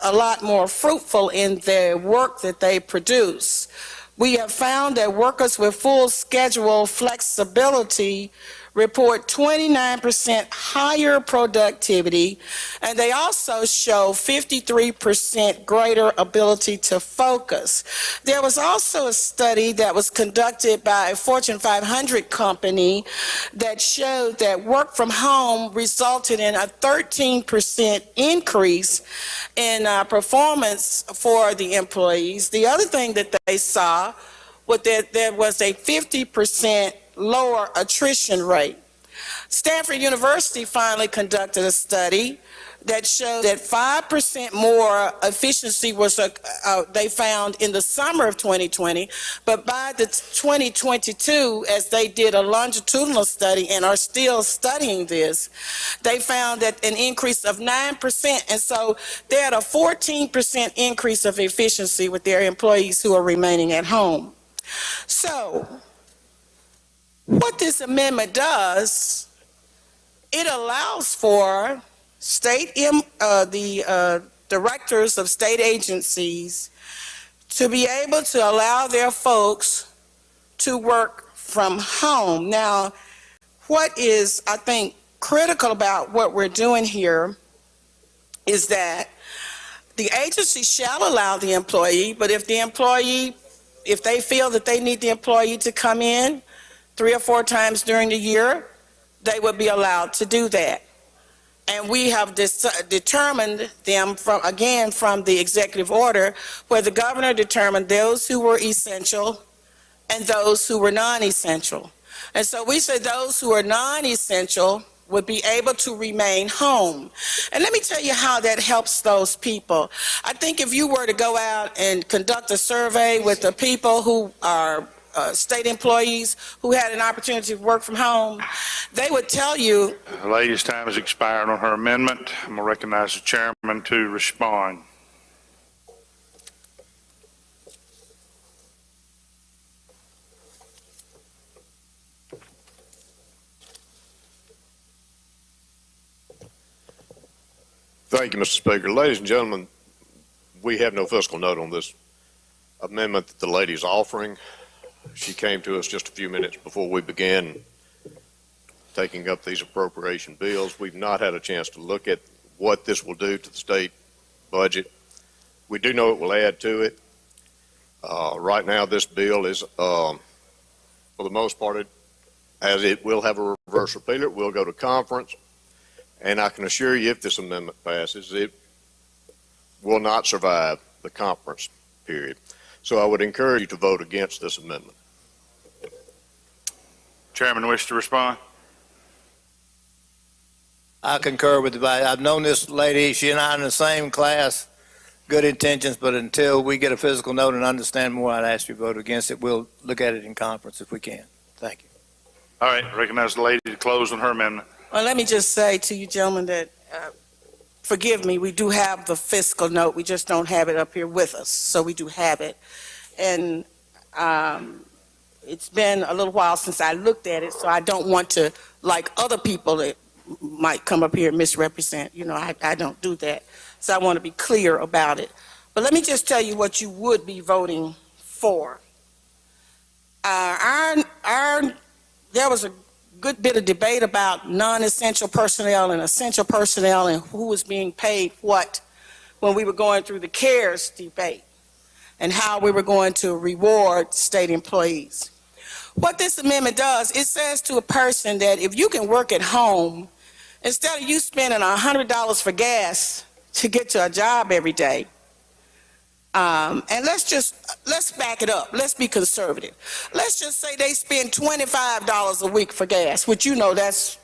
a lot more fruitful in their work that they produce. We have found that workers with full schedule flexibility report 29% higher productivity, and they also show 53% greater ability to focus. There was also a study that was conducted by a Fortune 500 company that showed that work from home resulted in a 13% increase in performance for the employees. The other thing that they saw was that there was a 50% lower attrition rate. Stanford University finally conducted a study that showed that 5% more efficiency was they found in the summer of 2020, but by the 2022, as they did a longitudinal study and are still studying this, they found that an increase of 9%, and so they had a 14% increase of efficiency with their employees who are remaining at home. So, what this amendment does, it allows for the directors of state agencies to be able to allow their folks to work from home. Now, what is, I think, critical about what we're doing here is that the agency shall allow the employee, but if they feel that they need the employee to come in 3 or 4 times during the year, they would be allowed to do that. And we have determined them from the executive order, where the governor determined those who were essential and those who were non-essential. And so we say those who are non-essential would be able to remain home. And let me tell you how that helps those people. I think if you were to go out and conduct a survey with the people who are state employees who had an opportunity to work from home, they would tell you. The lady's time has expired on her amendment. I'm going to recognize the chairman to respond. Thank you, Mr. Speaker. Ladies and gentlemen, we have no fiscal note on this amendment that the lady's offering. She came to us just a few minutes before we began taking up these appropriation bills. We've not had a chance to look at what this will do to the state budget. We do know it will add to it. Right now, this bill is, for the most part, as it will have a reverse repealer, it will go to conference. And I can assure you, if this amendment passes, it will not survive the conference period. So I would encourage you to vote against this amendment. Chairman, wish to respond? I concur with the, I've known this lady, she and I are in the same class, good intentions, but until we get a physical note and understand more, I'd ask you to vote against it. We'll look at it in conference if we can. Thank you. All right, recognize the lady to close on her amendment. Well, let me just say to you gentlemen that, forgive me, we do have the fiscal note, we just don't have it up here with us, so we do have it. And It's been a little while since I looked at it, so I don't want to, like other people that might come up here and misrepresent. You know, I don't do that. So I want to be clear about it. But let me just tell you what you would be voting for. There was a good bit of debate about non-essential personnel and essential personnel and who was being paid what when we were going through the CARES debate and how we were going to reward state employees. What this amendment does, it says to a person that if you can work at home, instead of you spending $100 for gas to get to a job every day, and let's back it up. Let's be conservative. Let's just say they spend $25 a week for gas, which you know doesn't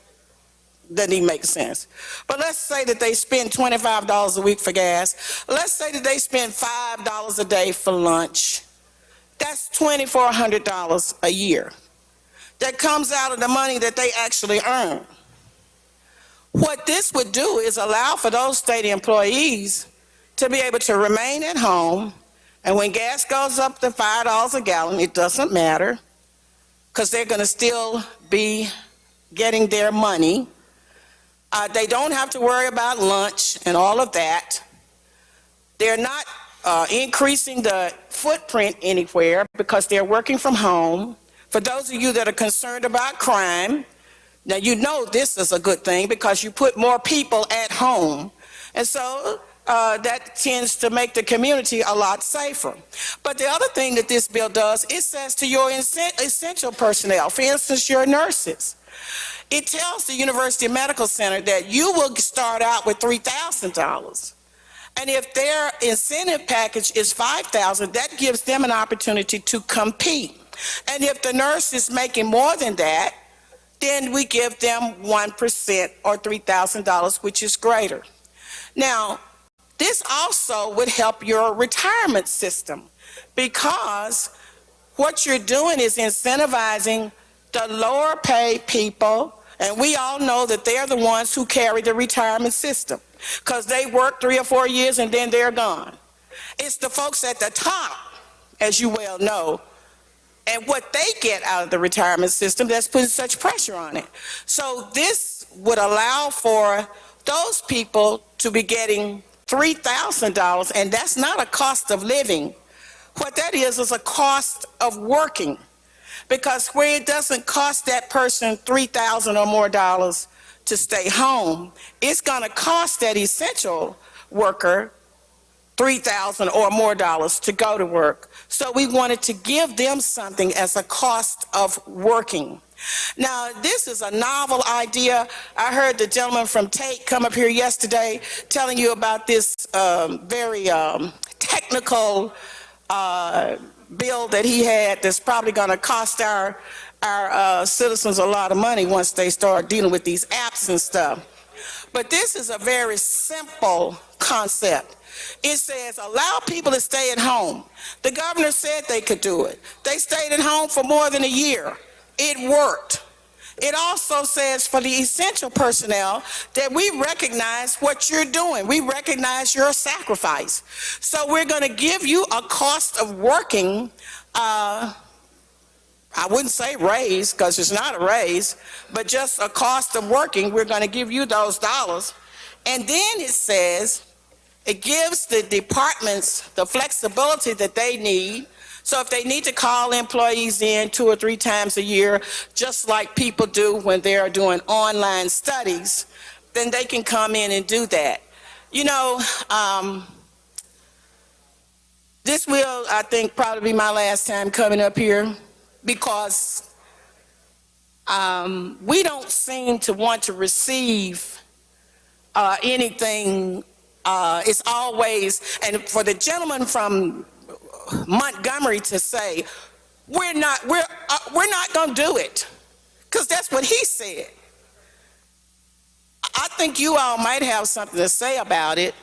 even make sense. But let's say that they spend $25 a week for gas. Let's say that they spend $5 a day for lunch. That's $2,400 a year. That comes out of the money that they actually earn. What this would do is allow for those state employees to be able to remain at home, and when gas goes up to $5 a gallon, it doesn't matter, because they're going to still be getting their money. They don't have to worry about lunch and all of that. They're not increasing the footprint anywhere because they're working from home. For those of you that are concerned about crime, now you know this is a good thing because you put more people at home. And so that tends to make the community a lot safer. But the other thing that this bill does, it says to your essential personnel, for instance, your nurses, it tells the University Medical Center that you will start out with $3,000. And if their incentive package is $5,000, that gives them an opportunity to compete. And if the nurse is making more than that, then we give them 1% or $3,000, which is greater. Now, this also would help your retirement system, because what you're doing is incentivizing the lower paid people, and we all know that they're the ones who carry the retirement system because they work 3 or 4 years and then they're gone. It's the folks at the top, as you well know, and what they get out of the retirement system that's putting such pressure on it. So this would allow for those people to be getting $3,000, and that's not a cost of living. What that is a cost of working, because where it doesn't cost that person $3,000 or more dollars to stay home, it's going to cost that essential worker $3,000 or more dollars to go to work. So we wanted to give them something as a cost of working. Now, this is a novel idea. I heard the gentleman from Tate come up here yesterday telling you about this very technical bill that he had that's probably going to cost our citizens a lot of money once they start dealing with these apps and stuff. But this is a very simple concept. It says allow people to stay at home. The governor said they could do it. They stayed at home for more than a year. It worked. It also says for the essential personnel that we recognize what you're doing. We recognize your sacrifice. So we're going to give you a cost of working, I wouldn't say raise because it's not a raise, but just a cost of working. We're going to give you those dollars. And then it says it gives the departments the flexibility that they need. So if they need to call employees in 2 or 3 times a year, just like people do when they're doing online studies, then they can come in and do that. You know, this will, I think, probably be my last time coming up here, because we don't seem to want to receive anything. It's always, and for the gentleman from Montgomery to say we're not going to do it, because that's what he said. I think you all might have something to say about it,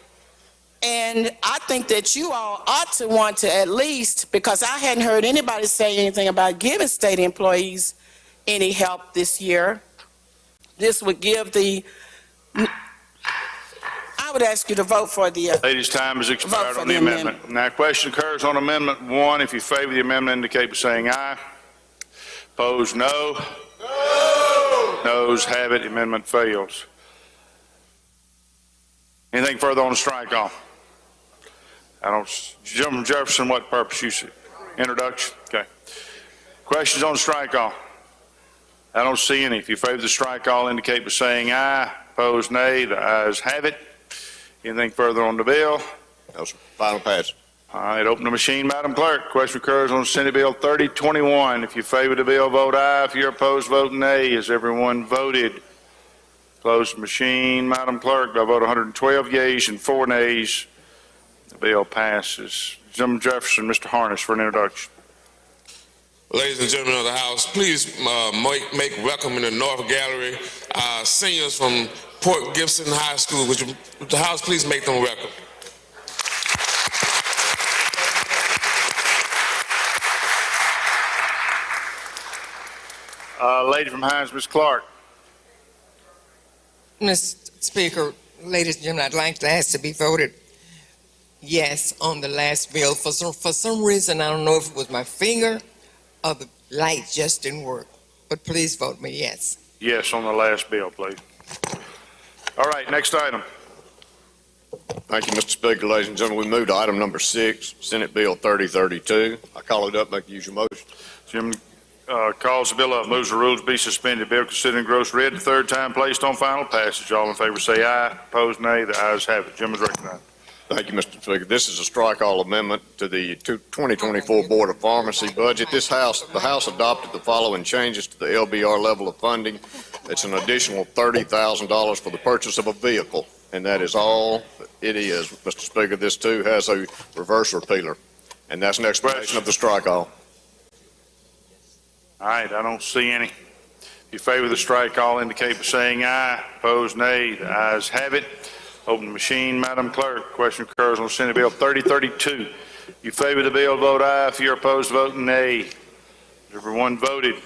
and I think that you all ought to want to at least, because I hadn't heard anybody say anything about giving state employees any help this year. This would give the, I would ask you to vote for the, Ladies, time has expired for on the the amendment. Now, question occurs on Amendment 1. If you favor the amendment, indicate by saying aye. Opposed, no. No. Noes have it. The amendment fails. Anything further on the strike-off? Gentleman Jefferson, what purpose you see? Introduction? Okay. Questions on the strike-off? I don't see any. If you favor the strike-all, indicate by saying aye. Opposed, nay. The ayes have it. Anything further on the bill? No, sir. Final pass. All right, open the machine, Madam Clerk. Question occurs on Senate Bill 3021. If you favor the bill, vote aye. If you're opposed, vote nay. Has everyone voted? Close the machine, Madam Clerk. By a vote 112 yeas and 4 nays, the bill passes. Gentleman Jefferson, Mr. Harness for an introduction. Ladies and gentlemen of the House, please make welcome in the North Gallery seniors from Port Gibson High School. Would the House please make them welcome? Lady from Hines, Ms. Clark. Mr. Speaker, ladies and gentlemen, I'd like to ask to be voted yes on the last bill. For some reason, I don't know if it was my finger or the light just didn't work, but please vote me yes. Yes on the last bill, please. All right, next item. Thank you, Mr. Speaker. Ladies and gentlemen, we move to item number 6, Senate Bill 3032. I call it up, make the usual motion. Jim calls the bill up, moves the rules be suspended. Bill considered gross read the third time, placed on final passage. All in favor say aye. Opposed, nay. The ayes have it. Jim is recognized. Thank you, Mr. Speaker. This is a strike-all amendment to the 2024 Board of Pharmacy budget. The House adopted the following changes to the LBR level of funding. It's an additional $30,000 for the purchase of a vehicle, and that is all it is, Mr. Speaker. This, too, has a reverse repealer, and that's an explanation of the strike-all. All right, I don't see any. If you favor the strike, all indicate by saying aye. Opposed, nay. The ayes have it. Open the machine, Madam Clerk. Question occurs on Senate Bill 3032. You favor the bill, vote aye. If you're opposed, vote nay. Everyone voted.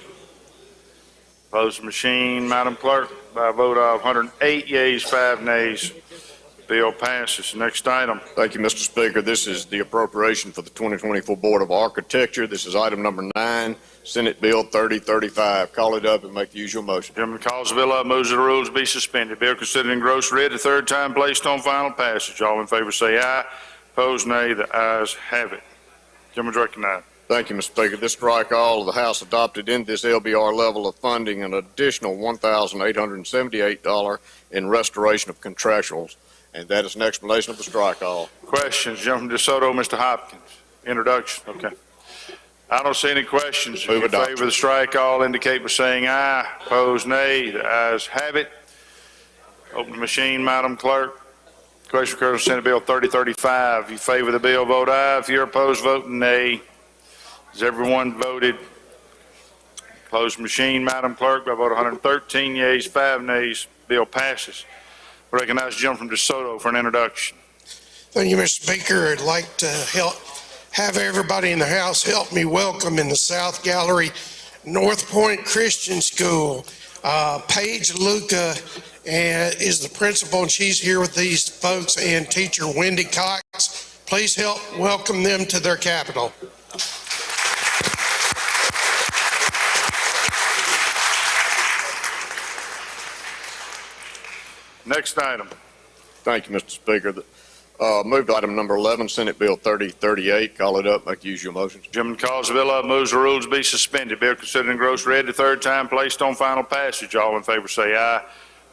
Close the machine, Madam Clerk. By a vote of 108 yeas, 5 nays. Bill passes. Next item. Thank you, Mr. Speaker. This is the appropriation for the 2024 Board of Architecture. This is item number 9, Senate Bill 3035. Call it up and make the usual motion. Gentleman calls the bill up, moves that the rules be suspended. Bill considered in gross read the third time, placed on final passage. All in favor say aye. Opposed, nay. The ayes have it. Gentleman's recognized. Thank you, Mr. Speaker. This strike-all of the House adopted in this LBR level of funding an additional $1,878 in restoration of contractuals. And that is an explanation of the strike-all. Questions? Gentleman DeSoto, Mr. Hopkins. Introduction. Okay. I don't see any questions. If you favor the strike-all, indicate by saying aye. Opposed, nay. The ayes have it. Open the machine, Madam Clerk. Question occurs on Senate Bill 3035. If you favor the bill, vote aye. If you're opposed, vote nay. Has everyone voted? Close the machine, Madam Clerk. By vote 113 yeas, 5 nays. Bill passes. Recognize the gentleman from DeSoto for an introduction. Thank you, Mr. Speaker. I'd like to have everybody in the House help me welcome in the South Gallery North Point Christian School. Paige Luca is the principal, and she's here with these folks, and teacher Wendy Cox. Please help welcome them to their capital. Next item. Thank you, Mr. Speaker. Move to item number 11, Senate Bill 3038. Call it up, make the usual motions. Gentleman calls the bill up, moves the rules be suspended. Bill considered in gross read the third time, placed on final passage. All in favor say aye.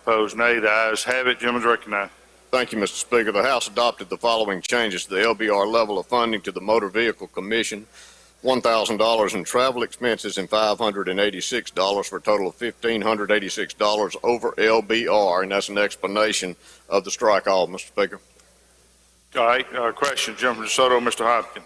Opposed, nay. The ayes have it. Gentleman's recognized. Thank you, Mr. Speaker. The House adopted the following changes to the LBR level of funding to the Motor Vehicle Commission. $1,000 in travel expenses and $586 for a total of $1,586 over LBR, and that's an explanation of the strike-all, Mr. Speaker. All right, question, Gentleman DeSoto, Mr. Hopkins.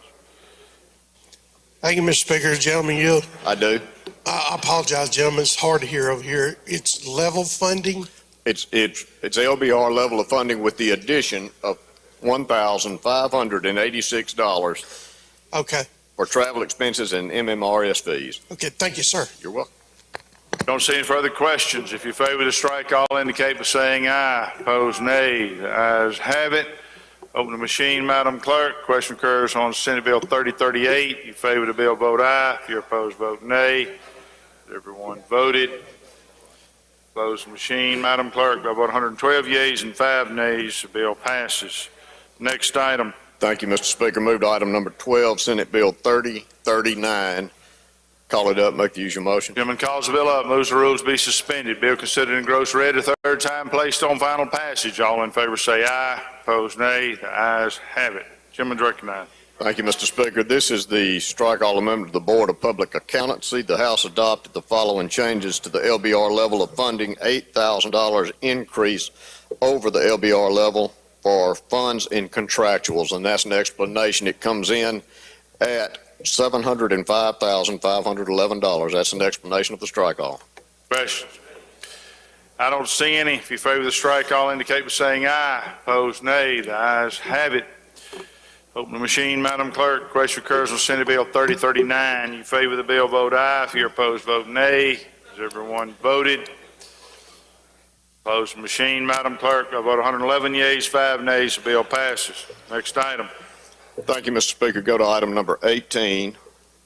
Thank you, Mr. Speaker. Gentlemen, yield. I do. I apologize, gentlemen. It's hard to hear over here. It's level funding? It's LBR level of funding with the addition of $1,586. Okay. For travel expenses and MMRS fees. Okay, thank you, sir. You're welcome. Don't see any further questions. If you favor the strike, all indicate by saying aye. Opposed, nay. The ayes have it. Open the machine, Madam Clerk. Question occurs on Senate Bill 3038. You favor the bill, vote aye. If you're opposed, vote nay. Everyone voted. Close the machine, Madam Clerk. By about 112 yeas and 5 nays, the bill passes. Next item. Thank you, Mr. Speaker. Move to item number 12, Senate Bill 3039. Call it up, make the usual motion. Chairman calls the bill up, moves the rules be suspended. Bill considered in gross read a third time, placed on final passage. All in favor say aye. Opposed, nay. The ayes have it. Chairman's recognized. Thank you, Mr. Speaker. This is the strike all amendment to the Board of Public Accountancy. The House adopted the following changes to the LBR level of funding, $8,000 increase over the LBR level for funds in contractuals, and that's an explanation. It comes in at $705,511. That's an explanation of the strike all. Questions? I don't see any. If you favor the strike, all indicate by saying aye. Opposed, nay. The ayes have it. Open the machine, Madam Clerk. Question occurs on Senate Bill 3039. You favor the bill, vote aye. If you're opposed, vote nay. Has everyone voted? Close the machine, Madam Clerk. By about 111 yeas, 5 nays, the bill passes. Next item. Thank you, Mr. Speaker. Go to item number 18,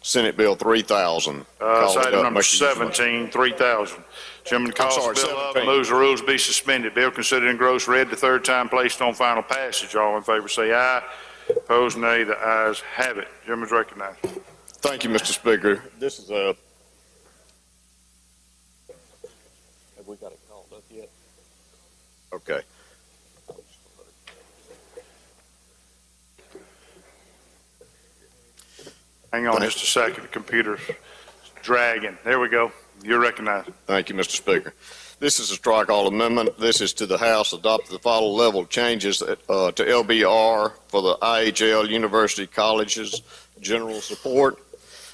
Senate Bill 3000. It's item number 17, 3000. Chairman calls the bill up, moves the rules be suspended. Bill considered in gross read the third time, placed on final passage. All in favor say aye. Opposed, nay. The ayes have it. Chairman's recognized. Thank you, Mr. Speaker. This is a... Have we got it called up yet? Okay. Hang on just a second. The computer's dragging. There we go. You're recognized. Thank you, Mr. Speaker. This is a strike all amendment. This is to the House adopted the following level changes to LBR for the IHL University Colleges General Support.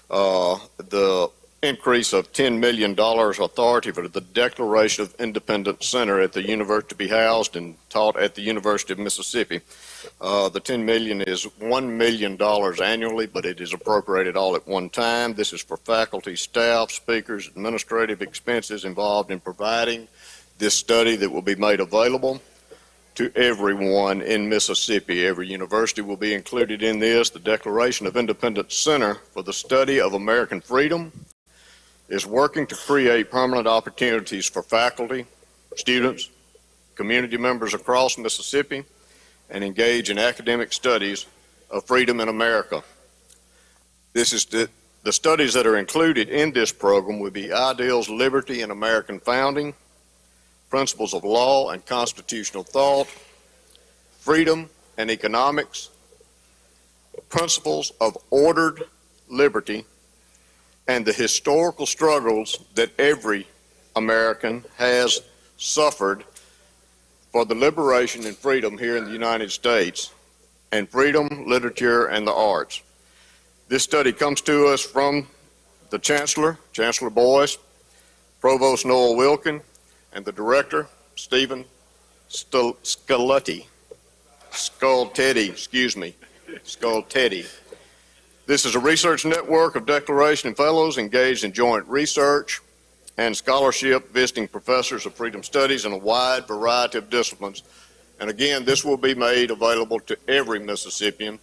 The increase of $10 million authority for the Declaration of Independence Center at the university to be housed and taught at the University of Mississippi. The $10 million is $1 million annually, but it is appropriated all at one time. This is for faculty, staff, speakers, administrative expenses involved in providing this study that will be made available to everyone in Mississippi. Every university will be included in this. The Declaration of Independence Center for the Study of American Freedom is working to create permanent opportunities for faculty, students, community members across Mississippi, and engage in academic studies of freedom in America. This is the studies that are included in this program will be ideals, liberty, and American founding, principles of law and constitutional thought, freedom and economics, principles of ordered liberty, and the historical struggles that every American has suffered for the liberation and freedom here in the United States, and freedom, literature, and the arts. This study comes to us from the Chancellor Boyce, Provost Noel Wilkin, and the Director, Stephen Scullteddy. This is a research network of declaration and fellows engaged in joint research and scholarship, visiting professors of freedom studies in a wide variety of disciplines. And again, this will be made available to every Mississippian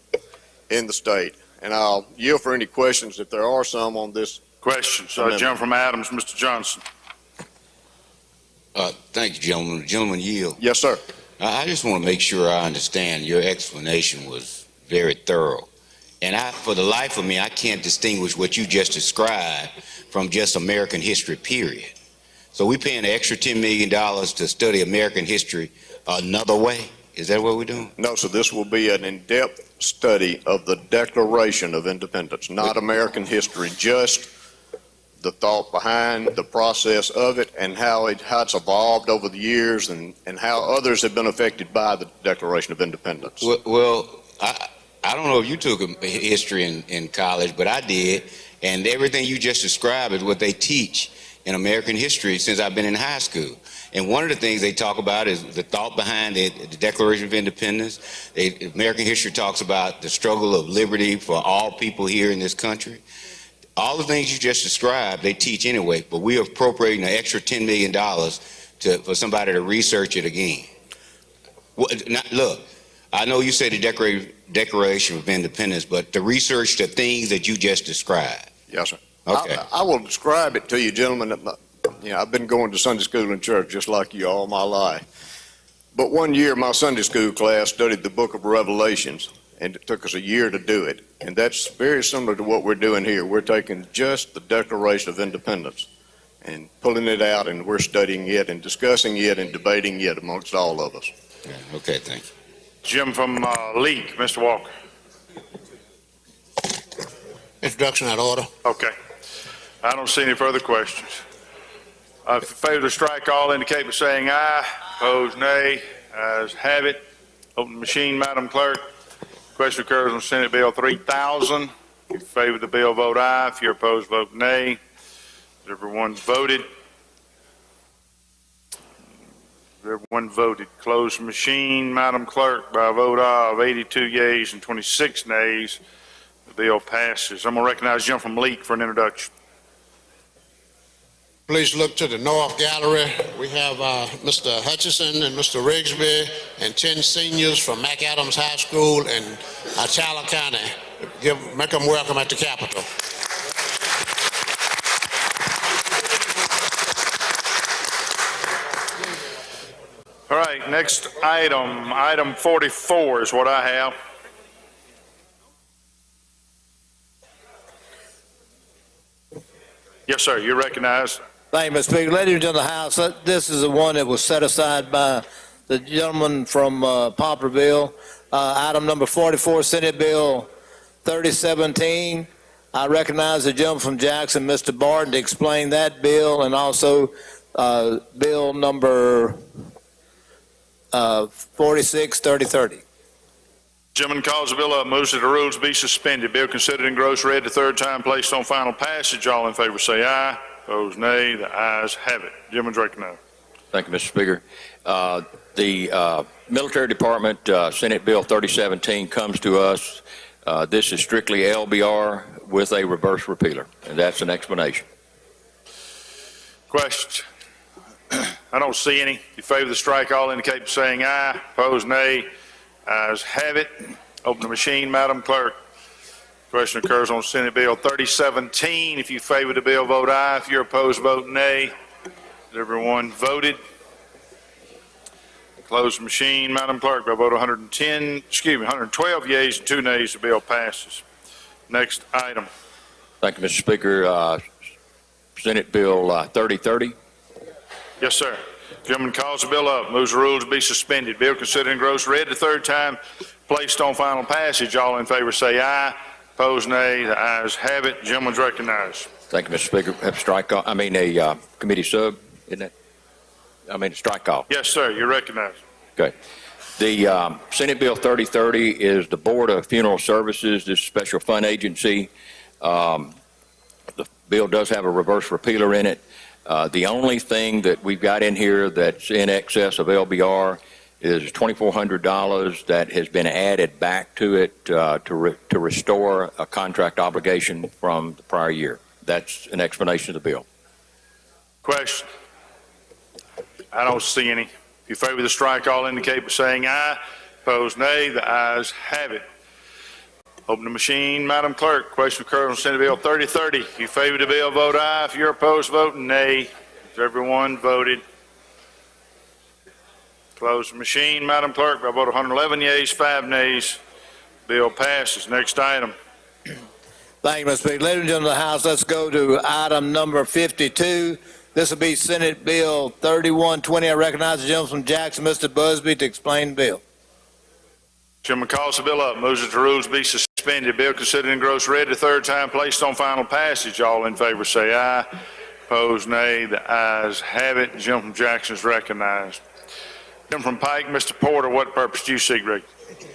in the state. And I'll yield for any questions if there are some on this. Questions. Gentleman from Adams, Mr. Johnson. Thank you, gentlemen. Gentleman, yield. Yes, sir. I just want to make sure I understand. Your explanation was very thorough. And for the life of me, I can't distinguish what you just described from just American history, period. So we're paying an extra $10 million to study American history another way? Is that what we're doing? No, so this will be an in-depth study of the Declaration of Independence, not American history, just the thought behind the process of it and how it's evolved over the years and how others have been affected by the Declaration of Independence. Well, I don't know if you took history in college, but I did, and everything you just described is what they teach in American history since I've been in high school. And one of the things they talk about is the thought behind the Declaration of Independence. American history talks about the struggle of liberty for all people here in this country. All the things you just described, they teach anyway, but we're appropriating an extra $10 million for somebody to research it again. Look, I know you said the Declaration of Independence, but to research the things that you just described. Yes, sir. Okay. I will describe it to you, gentlemen. I've been going to Sunday school and church just like you all my life. But one year, my Sunday school class studied the book of Revelations, and it took us a year to do it. And that's very similar to what we're doing here. We're taking just the Declaration of Independence and pulling it out, and we're studying it and discussing it and debating it amongst all of us. Okay, thank you. Jim from League, Mr. Walker. Introduction out of order. Okay. I don't see any further questions. If you favor to strike all, indicate by saying aye. Opposed, nay. Ayes have it. Open the machine, Madam Clerk. Question occurs on Senate Bill 3000. If you favor the bill, vote aye. If you're opposed, vote nay. Has everyone voted? Everyone voted. Close the machine, Madam Clerk, by a vote of 82 yeas and 26 nays. The bill passes. I'm going to recognize Jim from Leak for an introduction. Please look to the North Gallery. We have Mr. Hutchison and Mr. Rigsby and 10 seniors from McAdams High School in Atala County. Make them welcome at the Capitol. All right, next item, item 44 is what I have. Yes, sir, you're recognized. Thank you, Mr. Speaker. Ladies and gentlemen of the House, this is the one that was set aside by the gentleman from Poplarville. Item number 44, Senate Bill 3017. I recognize the gentleman from Jackson, Mr. Barton, to explain that bill, and also bill number 46, 3030. Gentleman calls the bill up, moves that the rules be suspended. Bill considered and gross read the third time, placed on final passage. All in favor say aye. Opposed, nay. The ayes have it. Gentleman's recognized. Thank you, Mr. Speaker. The Military Department, Senate Bill 3017 comes to us. This is strictly LBR with a reverse repealer, and that's an explanation. Questions? I don't see any. If you favor the strike, all indicate by saying aye. Opposed, nay. Ayes have it. Open the machine, Madam Clerk. Question occurs on Senate Bill 3017. If you favor the bill, vote aye. If you're opposed, vote nay. Has everyone voted? Close the machine, Madam Clerk. By vote 112 yeas and 2 nays, the bill passes. Next item. Thank you, Mr. Speaker. Senate Bill 3030. Yes, sir. Gentleman calls the bill up, moves the rules to be suspended. Bill considered and gross read the third time, placed on final passage. All in favor say aye. Opposed, nay. The ayes have it. Gentleman's recognized. Thank you, Mr. Speaker. Have a strike call. A committee sub, isn't it? A strike call. Yes, sir. You're recognized. Okay. The Senate Bill 3030 is the Board of Funeral Services, this special fund agency. The bill does have a reverse repealer in it. The only thing that we've got in here that's in excess of LBR is $2,400 that has been added back to it to restore a contract obligation from the prior year. That's an explanation of the bill. Question? I don't see any. If you favor the strike, all indicate by saying aye. Opposed, nay. The ayes have it. Open the machine, Madam Clerk. Question occurs on Senate Bill 3030. If you favor the bill, vote aye. If you're opposed, vote nay. Has everyone voted? Close the machine, Madam Clerk. By vote 111 yeas, 5 nays. Bill passes. Next item. Thank you, Mr. Speaker. Ladies and gentlemen of the House, let's go to item number 52. This will be Senate Bill 3120. I recognize the gentleman from Jackson, Mr. Busby, to explain the bill. Gentleman calls the bill up, moves that the rules be suspended. Bill considered and gross read the third time, placed on final passage. All in favor say aye. Opposed, nay. The ayes have it. Gentleman from Jackson is recognized. Gentleman from Pike, Mr. Porter, what purpose do you seek?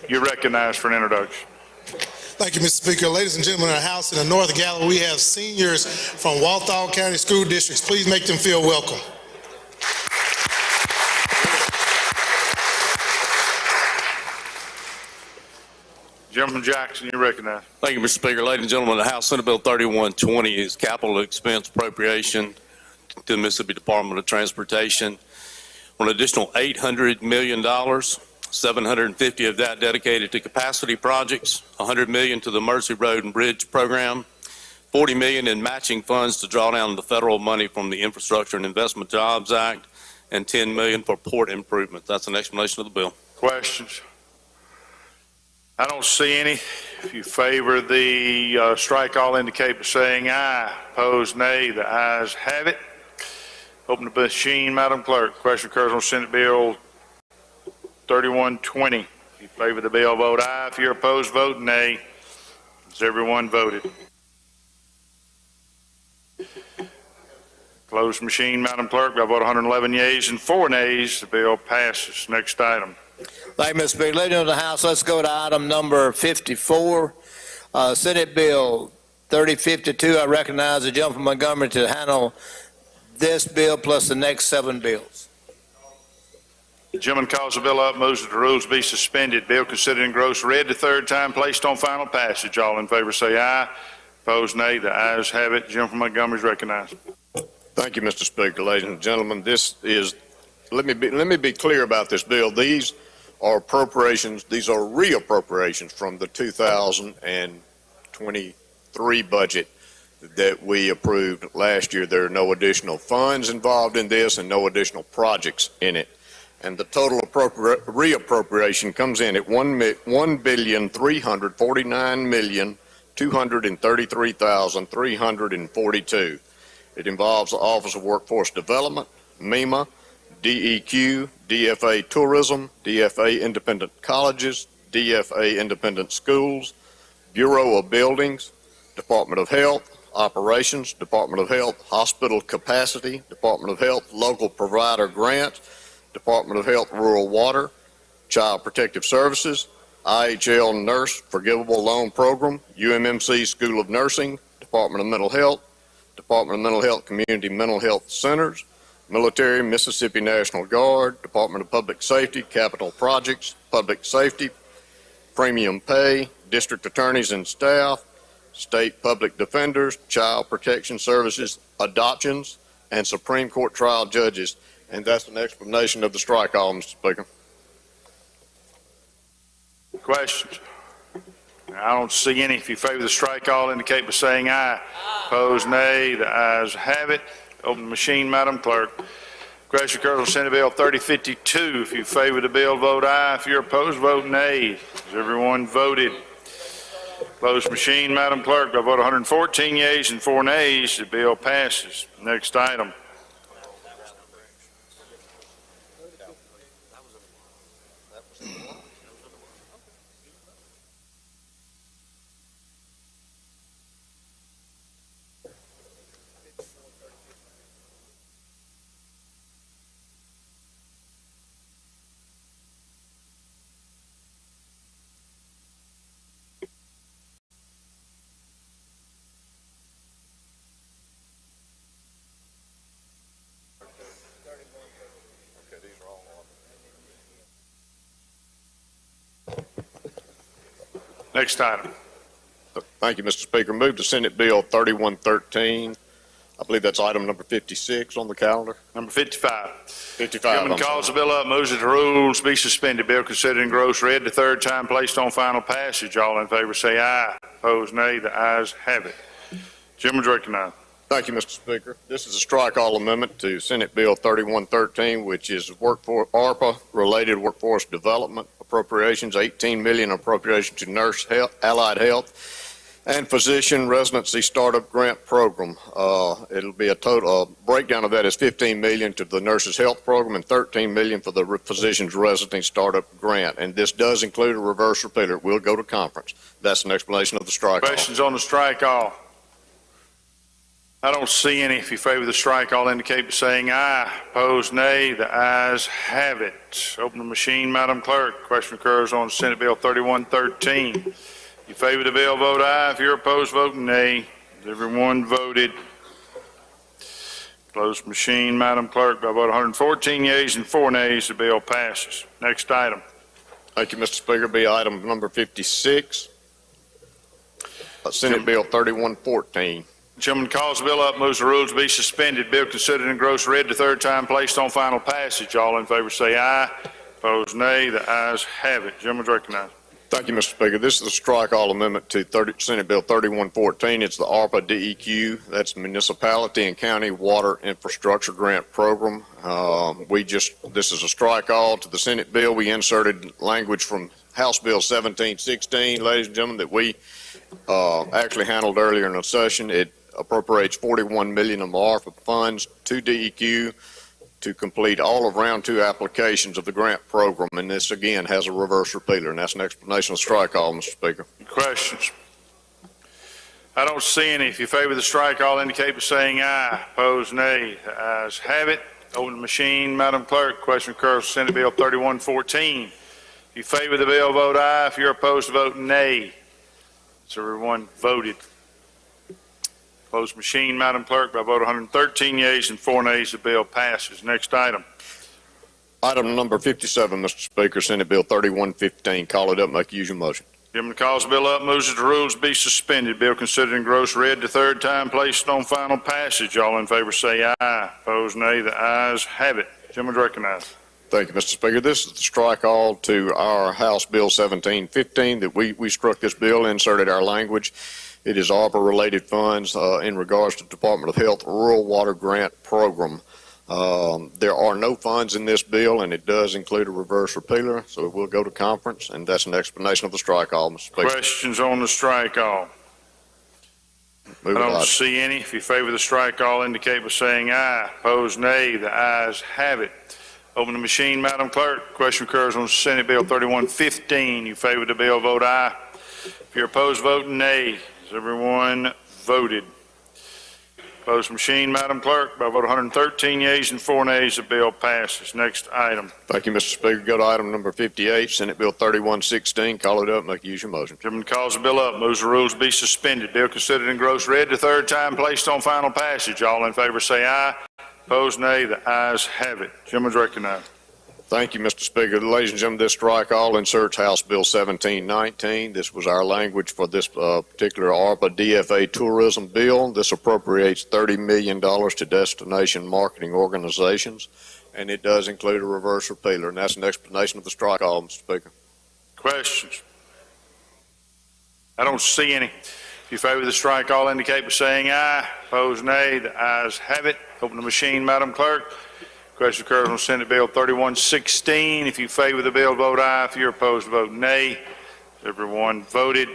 You're recognized for an introduction. Thank you, Mr. Speaker. Ladies and gentlemen of the House, in the North Gallery, we have seniors from Walthall County School Districts. Please make them feel welcome. Gentleman Councilman Jackson, you recognize. Thank you, Mr. Speaker. Ladies and gentlemen, the House Senate Bill 3120 is capital expense appropriation to the Mississippi Department of Transportation for an additional $800 million, 750 of that dedicated to capacity projects, $100 million to the Mercy Road and Bridge Program, $40 million in matching funds to draw down the federal money from the Infrastructure and Investment Jobs Act, and $10 million for port improvements. That's an explanation of the bill. Questions? I don't see any. If you favor the strike, all indicate by saying aye. Opposed, nay. The ayes have it. Open the machine, Madam Clerk. Question occurs on Senate Bill 3120. If you favor the bill, vote aye. If you're opposed, vote nay. Has everyone voted? Closed machine, Madam Clerk. By vote 111 yeas and 4 nays, the bill passes. Next item. Thank you, Mr. Speaker. Ladies of the House, let's go to item number 54, Senate Bill 3052. I recognize the gentleman from Montgomery to handle this bill plus the next 7 bills. The gentleman calls the bill up, moves that the rules be suspended. Bill considered engrossed, read the third time, placed on final passage. All in favor say aye. Opposed, nay. The ayes have it. The gentleman from Montgomery is recognized. Thank you, Mr. Speaker. Ladies and gentlemen, this is, let me be clear about this bill. These are appropriations, these are reappropriations from the 2023 budget that we approved last year. There are no additional funds involved in this and no additional projects in it. And the total reappropriation comes in at $1,339,233,342. It involves the Office of Workforce Development, MEMA, DEQ, DFA Tourism, DFA Independent Colleges, DFA Independent Schools, Bureau of Buildings, Department of Health, Operations, Department of Health Hospital Capacity, Department of Health Local Provider Grant, Department of Health Rural Water, Child Protective Services, IHL Nurse Forgivable Loan Program, UMMC School of Nursing, Department of Mental Health, Department of Mental Health Community Mental Health Centers, Military, Mississippi National Guard, Department of Public Safety, Capital Projects, Public Safety, Premium Pay, District Attorneys and Staff, State Public Defenders, Child Protection Services, Adoptions, and Supreme Court Trial Judges. And that's an explanation of the strike all, Mr. Speaker. Questions? I don't see any. If you favor the strike, all indicate by saying aye. Opposed, nay. The ayes have it. Open the machine, Madam Clerk. Question occurs on Senate Bill 3052. If you favor the bill, vote aye. If you're opposed, vote nay. Has everyone voted? Closed machine, Madam Clerk. By vote 114 yeas and 4 nays, the bill passes. Next item. Next item. Thank you, Mr. Speaker. Move to Senate Bill 3113. I believe that's item number 56 on the calendar. Number 55. 55. Gentleman calls the bill up, moves that the rules be suspended. Bill considered engrossed, read the third time, placed on final passage. All in favor say aye. Opposed, nay. The ayes have it. Gentleman's recognized. Thank you, Mr. Speaker. This is a strike all amendment to Senate Bill 3113, which is ARPA related workforce development appropriations, $18 million appropriation to nurse health, allied health, and physician residency startup grant program. It'll be a total breakdown of that is $15 million to the nurses health program and $13 million for the physician's residency startup grant. And this does include a reverse repealer. It will go to conference. That's an explanation of the strike. Questions on the strike all? I don't see any. If you favor the strike, all indicate by saying aye. Opposed, nay. The ayes have it. Open the machine, Madam Clerk. Question occurs on Senate Bill 3113. If you favor the bill, vote aye. If you're opposed, vote nay. Has everyone voted? Closed machine, Madam Clerk. By vote 114 yeas and 4 nays, the bill passes. Next item. Thank you, Mr. Speaker. Be item number 56. Senate Bill 3114. Gentleman calls the bill up, moves the rules to be suspended. Bill considered and engrossed, read the third time, placed on final passage. All in favor say aye. Opposed, nay. The ayes have it. Gentleman's recognized. Thank you, Mr. Speaker. This is a strike all amendment to Senate Bill 3114. It's the ARPA DEQ. That's the Municipality and County Water Infrastructure Grant Program. This is a strike all to the Senate bill. We inserted language from House Bill 1716, ladies and gentlemen, that we actually handled earlier in the session. It appropriates $41 million of ARPA funds to DEQ to complete all of round 2 applications of the grant program, and this again has a reverse repealer, and that's an explanation of strike all, Mr. Speaker. Questions? I don't see any. If you favor the strike all, indicate by saying aye. Opposed, nay. The ayes have it. Open the machine, Madam Clerk. Question occurs for Senate Bill 3114. If you favor the bill, vote aye. If you're opposed, vote nay. So everyone voted. Close machine, Madam Clerk. By a vote of 113 yeas and 4 nays, the bill passes. Next item. Item number 57, Mr. Speaker, Senate Bill 3115. Call it up, make your usual motion. Gentleman calls the bill up, moves that the rules be suspended. Bill considered and engrossed, read the third time, placed on final passage. All in favor say aye. Opposed, nay. The ayes have it. Gentleman's recognized. Thank you, Mr. Speaker. This is the strike all to our House Bill 1715 that we struck this bill, inserted our language. It is ARPA-related funds in regards to Department of Health Rural Water Grant Program. There are no funds in this bill, and it does include a reverse repealer, so it will go to conference, and that's an explanation of the strike all, Mr. Speaker. Questions on the strike all? I don't see any. If you favor the strike all, indicate by saying aye. Opposed, nay. The ayes have it. Open the machine, Madam Clerk. Question occurs on Senate Bill 3115. You favor the bill, vote aye. If you're opposed, vote nay. Has everyone voted? Close machine, Madam Clerk. By a vote of 113 yeas and 4 nays, the bill passes. Next item. Thank you, Mr. Speaker. Go to item number 58, Senate Bill 3116. Call it up, make your usual motion. Gentleman calls the bill up, moves the rules be suspended. Bill considered and engrossed, read the third time, placed on final passage. All in favor say aye. Opposed, nay. The ayes have it. Gentleman's recognized. Thank you, Mr. Speaker. Ladies and gentlemen, this strike all inserts House Bill 1719. This was our language for this particular ARPA DFA tourism bill. This appropriates $30 million to destination marketing organizations, and it does include a reverse repealer, and that's an explanation of the strike all, Mr. Speaker. Questions? I don't see any. If you favor the strike all, indicate by saying aye. Opposed, nay. The ayes have it. Open the machine, Madam Clerk. Question occurs on Senate Bill 3116. If you favor the bill, vote aye. If you're opposed, vote nay. Everyone voted.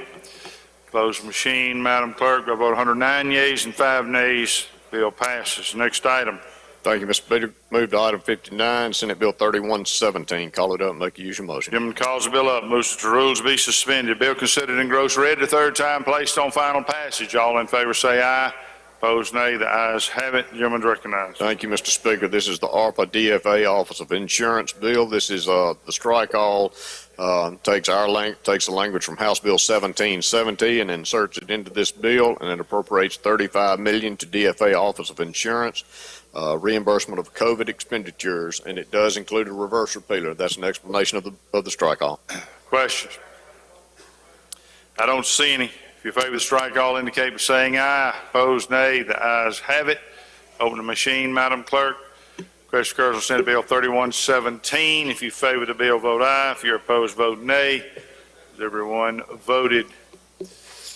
Close the machine, Madam Clerk. By a vote of 109 yeas and 5 nays, bill passes. Next item. Thank you, Mr. Speaker. Move to item 59, Senate Bill 3117. Call it up, make your usual motion. Gentleman calls the bill up, moves that the rules be suspended. Bill considered and engrossed, read the third time, placed on final passage. All in favor say aye. Opposed, nay. The ayes have it. Gentleman's recognized. Thank you, Mr. Speaker. This is the ARPA DFA Office of Insurance bill. This is the strike all takes the language from House Bill 1770 and inserts it into this bill, and it appropriates $35 million to DFA Office of Insurance, reimbursement of COVID expenditures, and it does include a reverse repealer. That's an explanation of the strike all. Questions? I don't see any. If you favor the strike all, indicate by saying aye. Opposed, nay. The ayes have it. Open the machine, Madam Clerk. Question occurs on Senate Bill 3117. If you favor the bill, vote aye. If you're opposed, vote nay. Has everyone voted?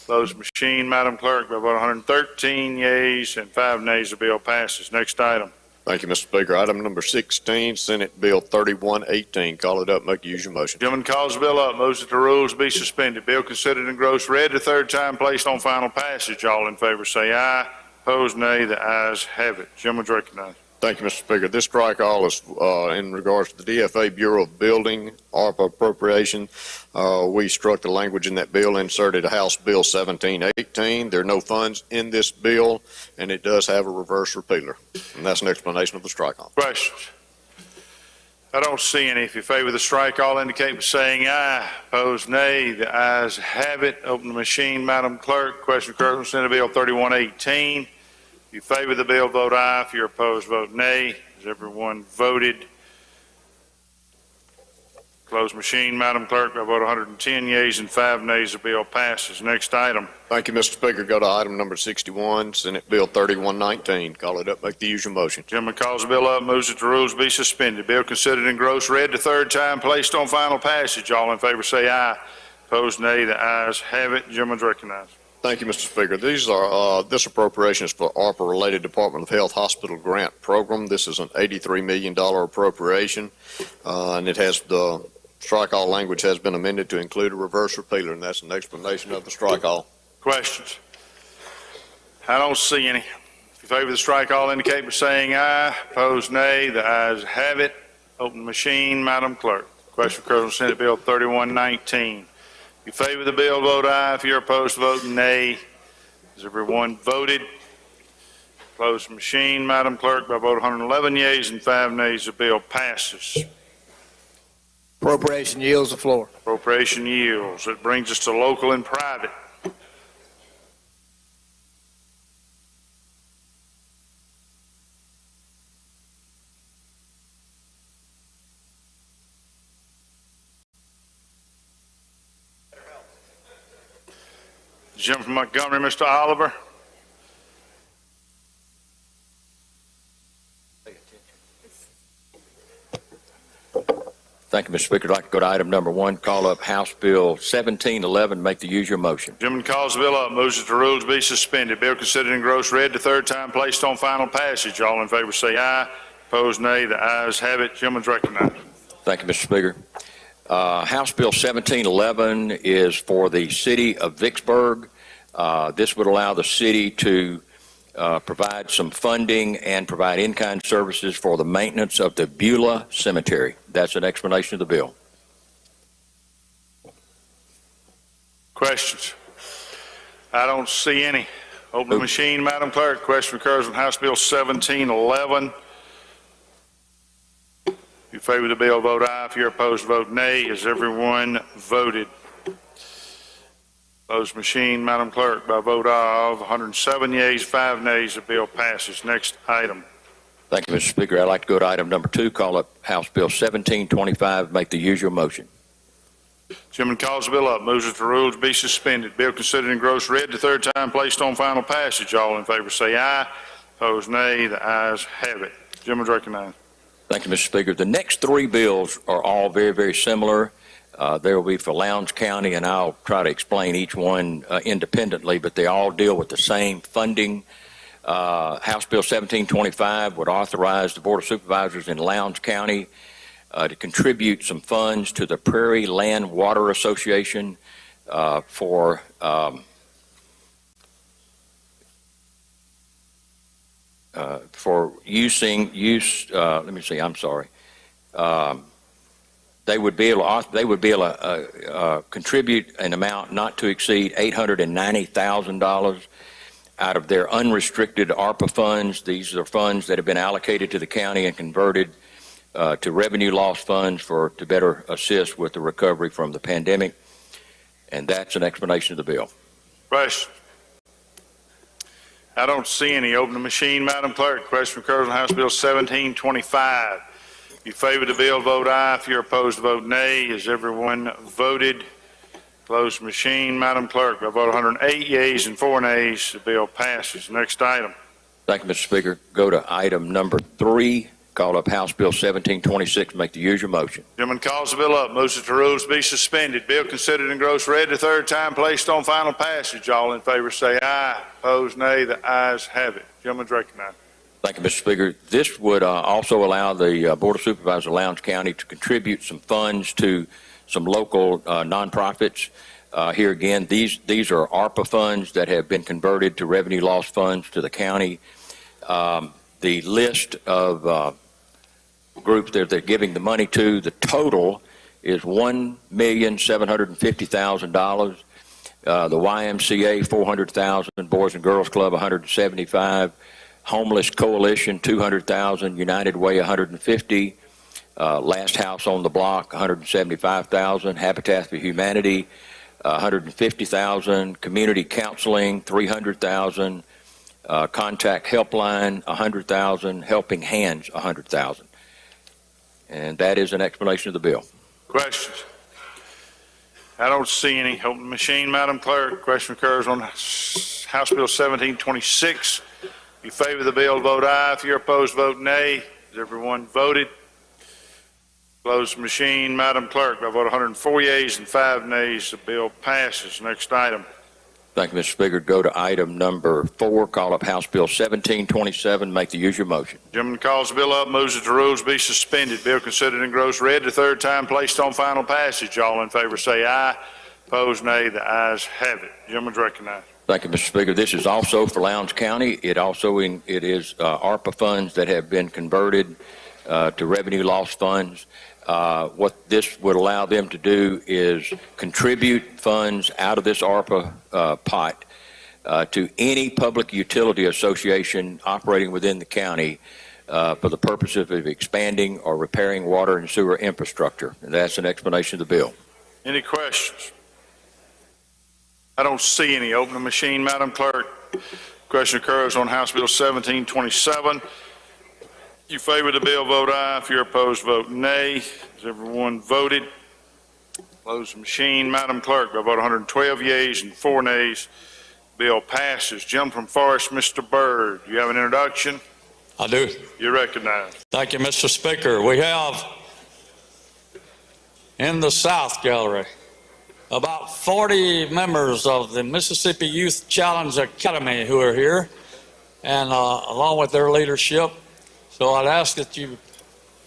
Close the machine, Madam Clerk. By a vote of 113 yeas and 5 nays, the bill passes. Next item. Thank you, Mr. Speaker. Item number 16, Senate Bill 3118. Call it up, make your usual motion. Gentleman calls the bill up, moves that the rules be suspended. Bill considered and engrossed, read the third time, placed on final passage. All in favor say aye. Opposed, nay. The ayes have it. Gentleman's recognized. Thank you, Mr. Speaker. This strike all is in regards to the DFA Bureau of Building, ARPA appropriation. We struck the language in that bill, inserted House Bill 1718. There are no funds in this bill, and it does have a reverse repealer. And that's an explanation of the strike all. Questions? I don't see any. If you favor the strike all, indicate by saying aye. Opposed, nay. The ayes have it. Open the machine, Madam Clerk. Question occurs on Senate Bill 3118. If you favor the bill, vote aye. If you're opposed, vote nay. Has everyone voted? Close machine, Madam Clerk, by a vote of 110 yeas and 5 nays, the bill passes. Next item. Thank you, Mr. Speaker. Go to item number 61, Senate Bill 3119. Call it up, make the usual motion. Gentleman calls the bill up, moves that the rules be suspended. Bill considered in gross, read the third time, placed on final passage. All in favor say aye. Opposed, nay. The ayes have it. Gentleman's recognized. Thank you, Mr. Speaker. This appropriation is for ARPA-related Department of Health Hospital Grant Program. This is an $83 million appropriation, and it has the strike-all language has been amended to include a reverse repealer, and that's an explanation of the strike-all. Questions? I don't see any. If you favor the strike-all, indicate by saying aye. Opposed, nay. The ayes have it. Open the machine, Madam Clerk. Question occurs on Senate Bill 3119. If you favor the bill, vote aye. If you're opposed, vote nay. Has everyone voted? Close the machine, Madam Clerk. By a vote of 111 yeas and 5 nays, the bill passes. Appropriation yields the floor. Appropriation yields. It brings us to local and private. Gentleman from Montgomery, Mr. Oliver. Thank you, Mr. Speaker. I'd like to go to item number 1, call up House Bill 1711, make the usual motion. Gentleman calls the bill up, moves that the rules be suspended. Bill considered in gross, read the third time, placed on final passage. All in favor say aye. Opposed, nay. The ayes have it. Gentleman's recognized. Thank you, Mr. Speaker. House Bill 1711 is for the city of Vicksburg. This would allow the city to provide some funding and provide in-kind services for the maintenance of the Beulah Cemetery. That's an explanation of the bill. Questions? I don't see any. Open the machine, Madam Clerk. Question occurs on House Bill 1711. If you favor the bill, vote aye. If you're opposed, vote nay. Has everyone voted? Close machine, Madam Clerk. By a vote of 107 yeas, 5 nays, the bill passes. Next item. Thank you, Mr. Speaker. I'd like to go to item number 2, call up House Bill 1725, make the usual motion. Gentleman calls the bill up, moves that the rules be suspended. Bill considered in gross, read the third time, placed on final passage. All in favor say aye. Opposed, nay. The ayes have it. Gentleman's recognized. Thank you, Mr. Speaker. The next 3 bills are all very, very similar. They will be for Lowndes County, and I'll try to explain each one independently, but they all deal with the same funding. House Bill 1725 would authorize the Board of Supervisors in Lowndes County to contribute some funds to the Prairie Land Water Association for they would be able to contribute an amount not to exceed $890,000 out of their unrestricted ARPA funds. These are funds that have been allocated to the county and converted to revenue loss funds to better assist with the recovery from the pandemic. And that's an explanation of the bill. Question? I don't see any. Open the machine, Madam Clerk. Question occurs on House Bill 1725. If you favor the bill, vote aye. If you're opposed, vote nay. Has everyone voted? Close the machine, Madam Clerk. By a vote of 108 yeas and 4 nays, the bill passes. Next item. Thank you, Mr. Speaker. Go to item number 3. Call up House Bill 1726. Make the usual motion. Gentleman calls the bill up, moves that the rules be suspended. Bill considered in gross, read the third time, placed on final passage. All in favor say aye. Opposed, nay. The ayes have it. Gentleman's recognized. Thank you, Mr. Speaker. This would also allow the Board of Supervisors of Lowndes County to contribute some funds to some local nonprofits. Here again, these are ARPA funds that have been converted to revenue loss funds to the county. The list of groups that they're giving the money to, the total is $1,750,000. The YMCA, $400,000. Boys and Girls Club, $175,000. Homeless Coalition, $200,000. United Way, $150,000. Last House on the Block, $175,000. Habitat for Humanity, $150,000. Community Counseling, $300,000. Contact Helpline, $100,000. Helping Hands, $100,000. And that is an explanation of the bill. Questions? I don't see any. Open the machine, Madam Clerk. Question occurs on House Bill 1726. If you favor the bill, vote aye. If you're opposed, vote nay. Has everyone voted? Close the machine, Madam Clerk. By vote 104 yeas and 5 nays, the bill passes. Next item. Thank you, Mr. Speaker. Go to item number 4, call up House Bill 1727. Make the usual motion. Gentleman calls the bill up, moves that the rules be suspended. Bill considered and gross read the third time, placed on final passage. All in favor say aye. Opposed, nay. The ayes have it. Gentleman's recognized. Thank you, Mr. Speaker. This is also for Lowndes County. It is ARPA funds that have been converted to revenue loss funds. What this would allow them to do is contribute funds out of this ARPA pot to any public utility association operating within the county for the purpose of expanding or repairing water and sewer infrastructure. And that's an explanation of the bill. Any questions? I don't see any. Open the machine, Madam Clerk. Question occurs on House Bill 1727. You favor the bill, vote aye. If you're opposed, vote nay. Has everyone voted? Close the machine, Madam Clerk. By vote 112 yeas and 4 nays, bill passes. Gentleman from Forest, Mr. Byrd. You have an introduction? I do. You're recognized. Thank you, Mr. Speaker. We have in the South Gallery about 40 members of the Mississippi Youth Challenge Academy who are here, and along with their leadership. So I'd ask that you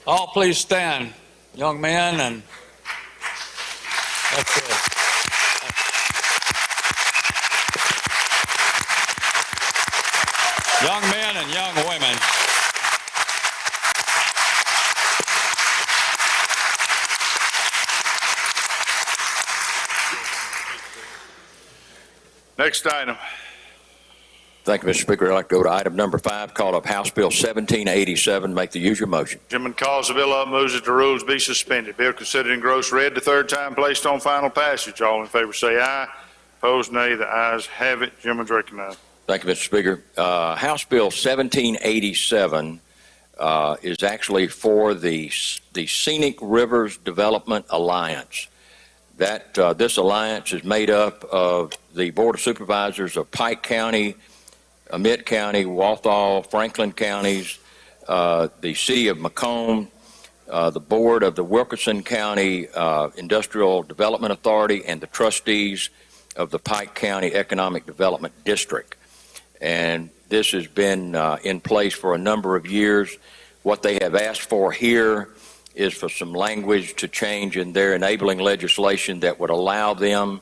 all please stand, young men, and that's it. Young men and young women. Next item. Thank you, Mr. Speaker. I'd like to go to item number 5, call up House Bill 1787. Make the usual motion. Gentleman calls the bill up, moves that the rules be suspended. Bill considered and gross read the third time, placed on final passage. All in favor say aye. Opposed, nay. The ayes have it. Gentleman's recognized. Thank you, Mr. Speaker. House Bill 1787 is actually for the Scenic Rivers Development Alliance. This alliance is made up of the Board of Supervisors of Pike County, Amite County, Walthall, Franklin counties, the City of Macomb, the Board of the Wilkerson County Industrial Development Authority, and the trustees of the Pike County Economic Development District. And this has been in place for a number of years. What they have asked for here is for some language to change in their enabling legislation that would allow them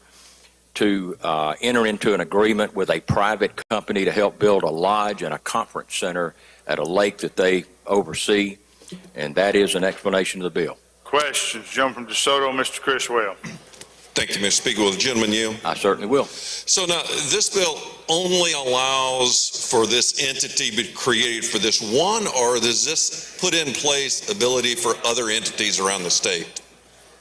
to enter into an agreement with a private company to help build a lodge and a conference center at a lake that they oversee, and that is an explanation of the bill. Questions? Jump from DeSoto, Mr. Criswell. Thank you, Mr. Speaker. Will the gentleman yield? I certainly will. So now, this bill only allows for this entity to be created for this one, or does this put in place ability for other entities around the state?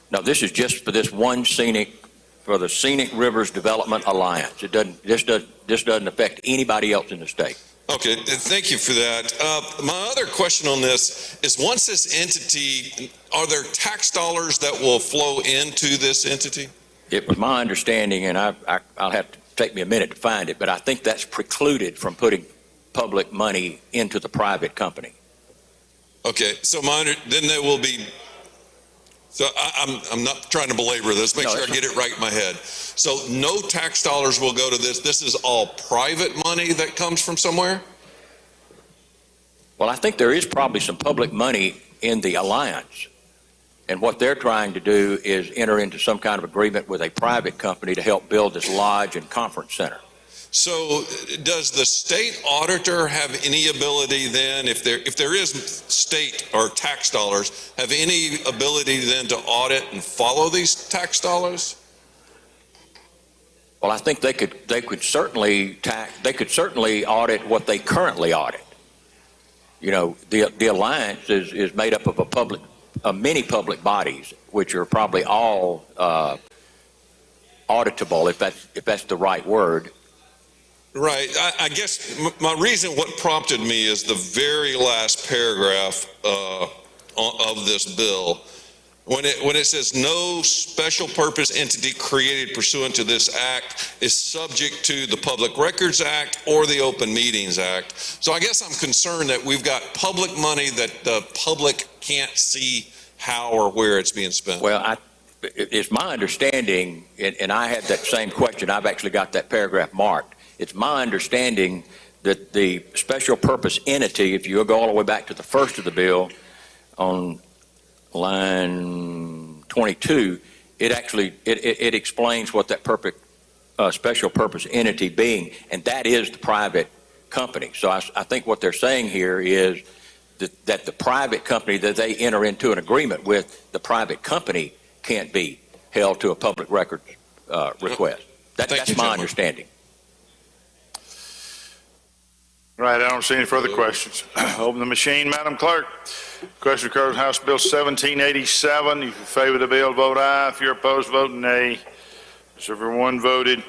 No, this is just for this one for the Scenic Rivers Development Alliance. This doesn't affect anybody else in the state. Okay, thank you for that. My other question on this is, once this entity, are there tax dollars that will flow into this entity? It was my understanding, and I'll have to take me a minute to find it, but I think that's precluded from putting public money into the private company. Okay, so then there will be. So I'm not trying to belabor this. Make sure I get it right in my head. So no tax dollars will go to this. This is all private money that comes from somewhere? Well, I think there is probably some public money in the alliance. And what they're trying to do is enter into some kind of agreement with a private company to help build this lodge and conference center. So does the state auditor have any ability then, if there is state or tax dollars, have any ability then to audit and follow these tax dollars? Well, I think they could certainly audit what they currently audit. You know, the alliance is made up of many public bodies, which are probably all auditable, if that's the right word. Right. I guess my reason, what prompted me, is the very last paragraph of this bill. When it says no special purpose entity created pursuant to this act is subject to the Public Records Act or the Open Meetings Act. So I guess I'm concerned that we've got public money that the public can't see how or where it's being spent. Well, it's my understanding, and I had that same question. I've actually got that paragraph marked. It's my understanding that the special purpose entity, if you go all the way back to the first of the bill on line 22, it explains what that special purpose entity being, and that is the private company. So I think what they're saying here is that the private company that they enter into an agreement with, the private company can't be held to a public records request. That's my understanding. Right, I don't see any further questions. Open the machine, Madam Clerk. Question occurs on House Bill 1787. If you favor the bill, vote aye. If you're opposed, vote nay. Has everyone voted?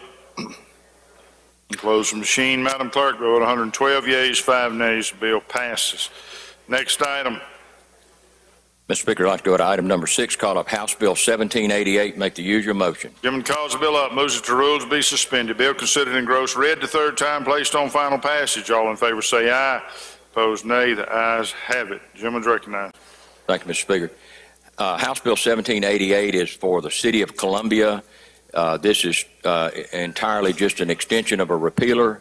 Close the machine, Madam Clerk. Vote 112 yeas, 5 nays. The bill passes. Next item. Mr. Speaker, I'd like to go to item number 6, call up House Bill 1788. Make the usual motion. Chairman calls the bill up, moves that the rules be suspended. Bill considered in gross read the third time, placed on final passage. All in favor say aye. Opposed nay. The ayes have it. Gentleman's recognized. Thank you, Mr. Speaker. House Bill 1788 is for the City of Columbia. This is entirely just an extension of a repealer.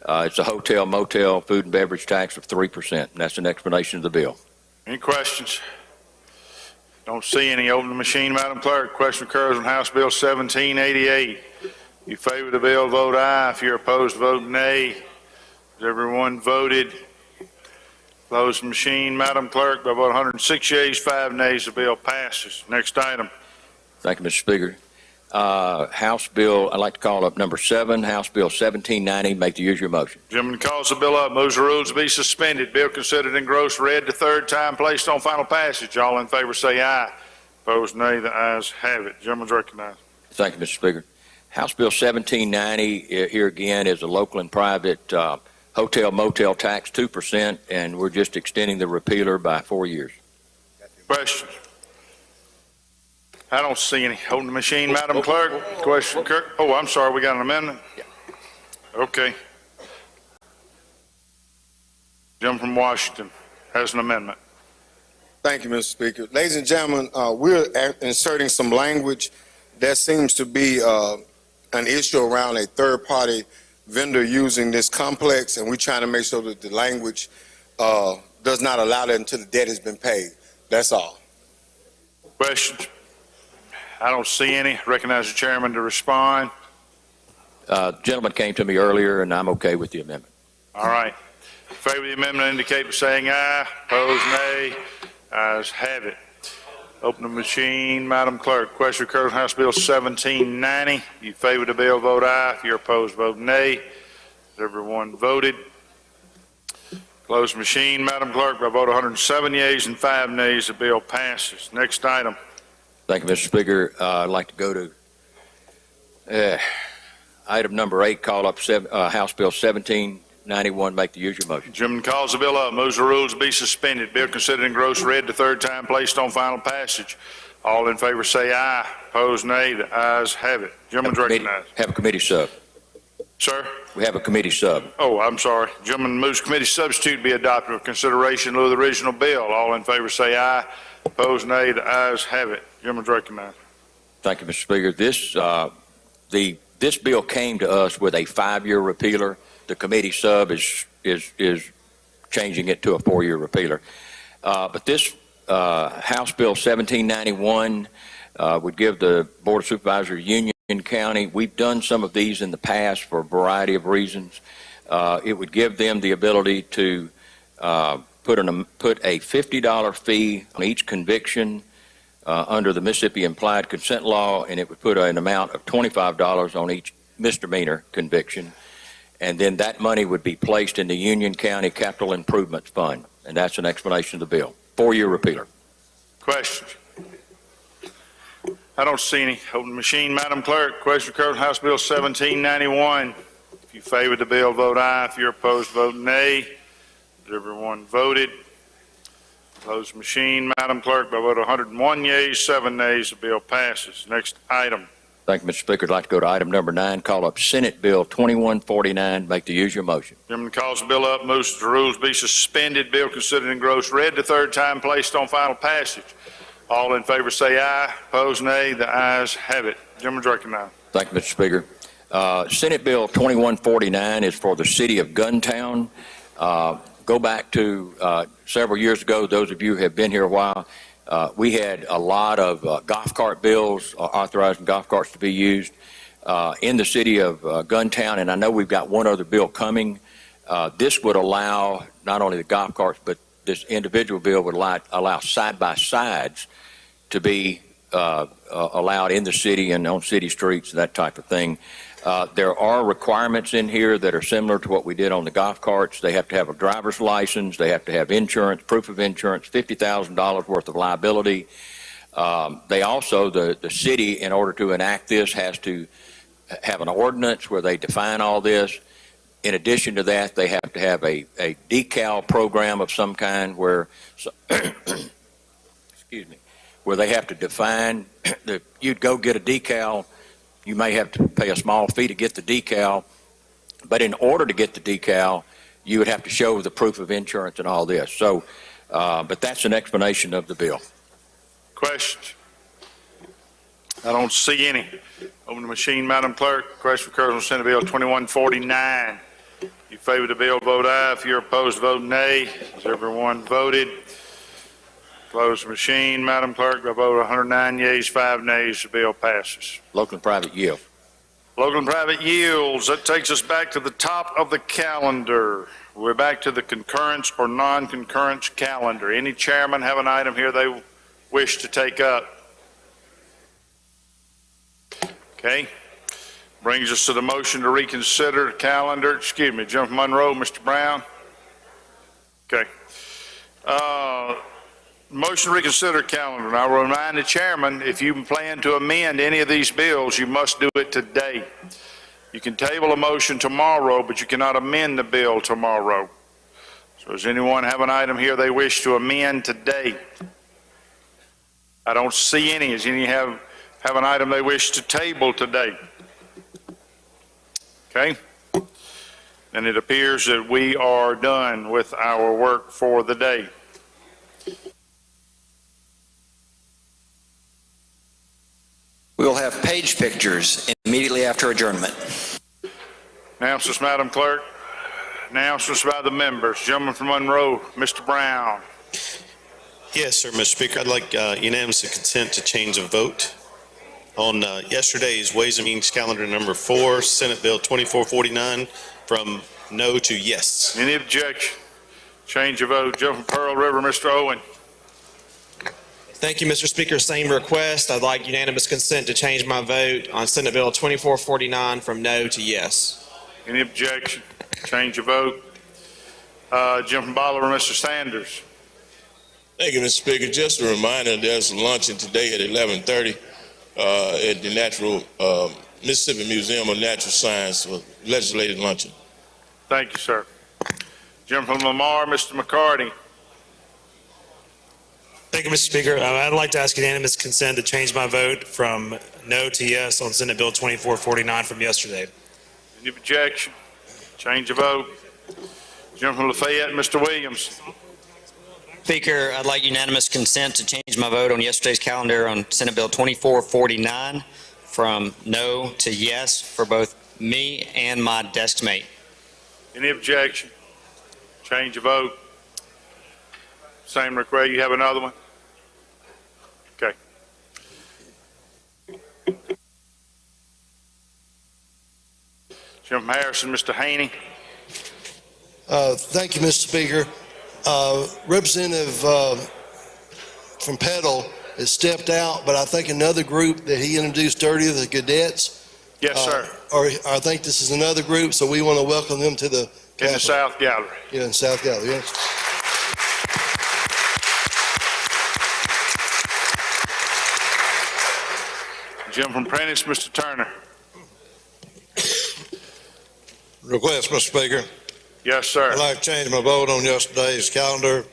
It's a hotel, motel, food and beverage tax of 3%. And that's an explanation of the bill. Any questions? Don't see any. Open the machine, Madam Clerk. Question occurs on House Bill 1788. If you favor the bill, vote aye. If you're opposed, vote nay. Has everyone voted? Close the machine, Madam Clerk. By vote 106 yeas, 5 nays, the bill passes. Next item. Thank you, Mr. Speaker. House Bill, I'd like to call up number 7, House Bill 1790. Make the usual motion. Gentleman calls the bill up, moves the rules to be suspended. Bill considered in gross read the third time, placed on final passage. All in favor say aye. Opposed nay. The ayes have it. Gentleman's recognized. Thank you, Mr. Speaker. House Bill 1790 here again is a local and private hotel motel tax 2%, and we're just extending the repealer by 4 years. Questions? I don't see any. Hold the machine, Madam Clerk. Question. Oh, I'm sorry. We got an amendment? Yeah. Okay. Jim from Washington has an amendment. Thank you, Mr. Speaker. Ladies and gentlemen, we're inserting some language that seems to be an issue around a third-party vendor using this complex, and we're trying to make sure that the language does not allow that until the debt has been paid. That's all. Questions? I don't see any. Recognize the chairman to respond. Gentleman came to me earlier, and I'm okay with the amendment. All right. In favor of the amendment indicate by saying aye. Opposed, nay. Ayes have it. Open the machine, Madam Clerk. Question occurs on House Bill 1790. If you favor the bill, vote aye. If you're opposed, vote nay. Has everyone voted? Close the machine, Madam Clerk. By vote 107 yeas and 5 nays, the bill passes. Next item. Thank you, Mr. Speaker. I'd like to go to item number 8, call up House Bill 1791. Make the usual motion. Chairman calls the bill up, moves the rules to be suspended. Bill considered in gross read the third time, placed on final passage. All in favor say aye. Opposed, nay. The ayes have it. Gentleman's recognized. Have a committee sub. Sir? We have a committee sub. Oh, I'm sorry. Gentleman moves committee substitute be adopted for consideration in lieu of the original bill. All in favor say aye. Opposed, nay. The ayes have it. Gentleman's recognized. Thank you, Mr. Speaker. This bill came to us with a 5-year repealer. The committee sub is changing it to a 4-year repealer. But this House Bill 1791 would give the Board of Supervisors Union County. We've done some of these in the past for a variety of reasons. It would give them the ability to put a $50 fee on each conviction under the Mississippi Implied Consent Law, and it would put an amount of $25 on each misdemeanor conviction. And then that money would be placed in the Union County Capital Improvements Fund. And that's an explanation of the bill. 4-year repealer. Questions? I don't see any. Open the machine, Madam Clerk. Question occurs on House Bill 1791. If you favor the bill, vote aye. If you're opposed, vote nay. Has everyone voted? Close the machine, Madam Clerk, by vote of 101 yeas, 7 nays, the bill passes. Next item. Thank you, Mr. Speaker. I'd like to go to item number 9, call up Senate Bill 2149. Make the usual motion. Chairman calls the bill up, moves that the rules be suspended, bill considered engrossed, read the third time, placed on final passage. All in favor say aye, opposed nay, the ayes have it. Gentleman's recognized. Thank you, Mr. Speaker. Senate Bill 2149 is for the city of Guntown. Go back to several years ago, those of you who have been here a while, we had a lot of golf cart bills authorizing golf carts to be used in the city of Guntown, and I know we've got one other bill coming. This would allow not only the golf carts, but this individual bill would allow side-by-sides to be allowed in the city and on city streets, that type of thing. There are requirements in here that are similar to what we did on the golf carts. They have to have a driver's license. They have to have insurance, proof of insurance, $50,000 worth of liability. They also, the city, in order to enact this, has to have an ordinance where they define all this. In addition to that, they have to have a decal program of some kind where, excuse me, where they have to define that you'd go get a decal. You may have to pay a small fee to get the decal, but in order to get the decal, you would have to show the proof of insurance and all this. So, but that's an explanation of the bill. Questions? I don't see any. Open the machine, Madam Clerk. Question occurs on Senate Bill 2149. You favor the bill, vote aye. If you're opposed, vote nay. Has everyone voted? Close the machine, Madam Clerk, by vote of 109 yeas, 5 nays, the bill passes. Local and private yield. Local and private yields, that takes us back to the top of the calendar. We're back to the concurrence or non-concurrence calendar. Any chairman have an item here they wish to take up? Okay. Brings us to the motion to reconsider calendar. Excuse me, Gentleman Monroe, Mr. Brown. Okay. Motion to reconsider calendar. And I will remind the chairman, if you plan to amend any of these bills, you must do it today. You can table a motion tomorrow, but you cannot amend the bill tomorrow. So does anyone have an item here they wish to amend today? I don't see any. Does any have an item they wish to table today? Okay. And it appears that we are done with our work for the day. We will have page pictures immediately after adjournment. Announcements, Madam Clerk. Announcements by the members. Gentleman from Monroe, Mr. Brown. Yes, sir, Mr. Speaker. I'd like unanimous consent to change of vote on yesterday's Ways and Means calendar number 4, Senate Bill 2449, from no to yes. Any objection? Change of vote. Gentleman from Pearl River, Mr. Owen. Thank you, Mr. Speaker. Same request. I'd like unanimous consent to change my vote on Senate Bill 2449 from no to yes. Any objection? Change of vote. Gentleman from Bolivar, Mr. Sanders. Thank you, Mr. Speaker. Just a reminder, there's a luncheon today at 11:30 at the Mississippi Museum of Natural Science for legislative luncheon. Thank you, sir. Gentleman from Lamar, Mr. McCarty. Thank you, Mr. Speaker. I'd like to ask unanimous consent to change my vote from no to yes on Senate Bill 2449 from yesterday. Any objection? Change of vote. Gentleman from Lafayette, Mr. Williams. Speaker, I'd like unanimous consent to change my vote on yesterday's calendar on Senate Bill 2449 from no to yes for both me and my desk mate. Any objection? Change of vote. Same request. You have another one? Okay. Gentleman from Harrison, Mr. Haney. Thank you, Mr. Speaker. Representative from Petal has stepped out, but I think another group that he introduced earlier, the cadets. Yes, sir. I think this is another group, so we want to welcome them to the in the South Gallery. Yeah, in South Gallery, yes. Gentleman from Prentice, Mr. Turner. Request, Mr. Speaker. Yes, sir. I'd like to change my vote on yesterday's calendar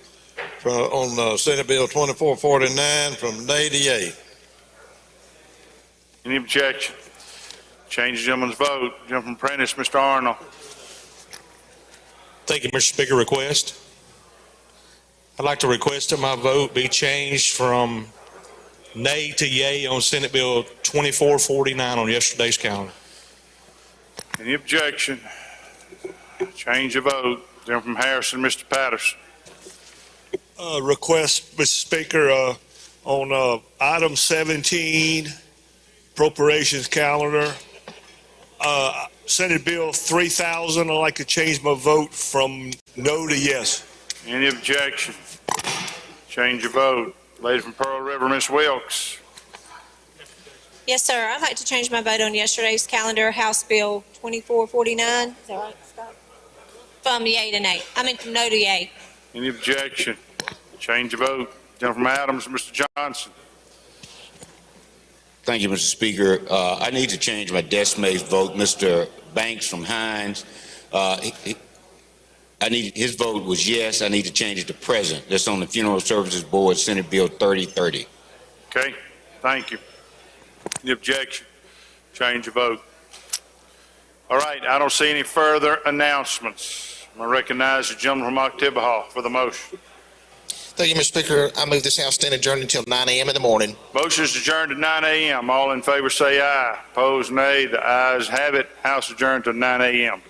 on Senate Bill 2449 from nay to yea. Any objection? Change the gentleman's vote. Gentleman Prentice, Mr. Arnold. Thank you, Mr. Speaker. Request. I'd like to request that my vote be changed from nay to yea on Senate Bill 2449 on yesterday's calendar. Any objection? Change your vote. Gentleman from Harrison, Mr. Patterson. Request, Mr. Speaker, on item 17, appropriations calendar, Senate Bill 3000, I'd like to change my vote from no to yes. Any objection? Change your vote. Lady from Pearl River, Ms. Wilkes. Yes, sir. I'd like to change my vote on yesterday's calendar, House Bill 2449. Is that right, Scott? From yea to nay. I mean, from no to yea. Any objection? Change your vote. Gentleman from Adams, Mr. Johnson. Thank you, Mr. Speaker. I need to change my decimate's vote. Mr. Banks from Hines, his vote was yes. I need to change it to present. That's on the Funeral Services Board, Senate Bill 3030. Okay, thank you. Any objection? Change your vote. All right, I don't see any further announcements. I'm going to recognize the gentleman from October for the motion. Thank you, Mr. Speaker. I move this House stand adjourned until 9 a.m. in the morning. Motion is adjourned to 9 a.m. All in favor say aye. Opposed, nay. The ayes have it. House adjourned to 9 a.m.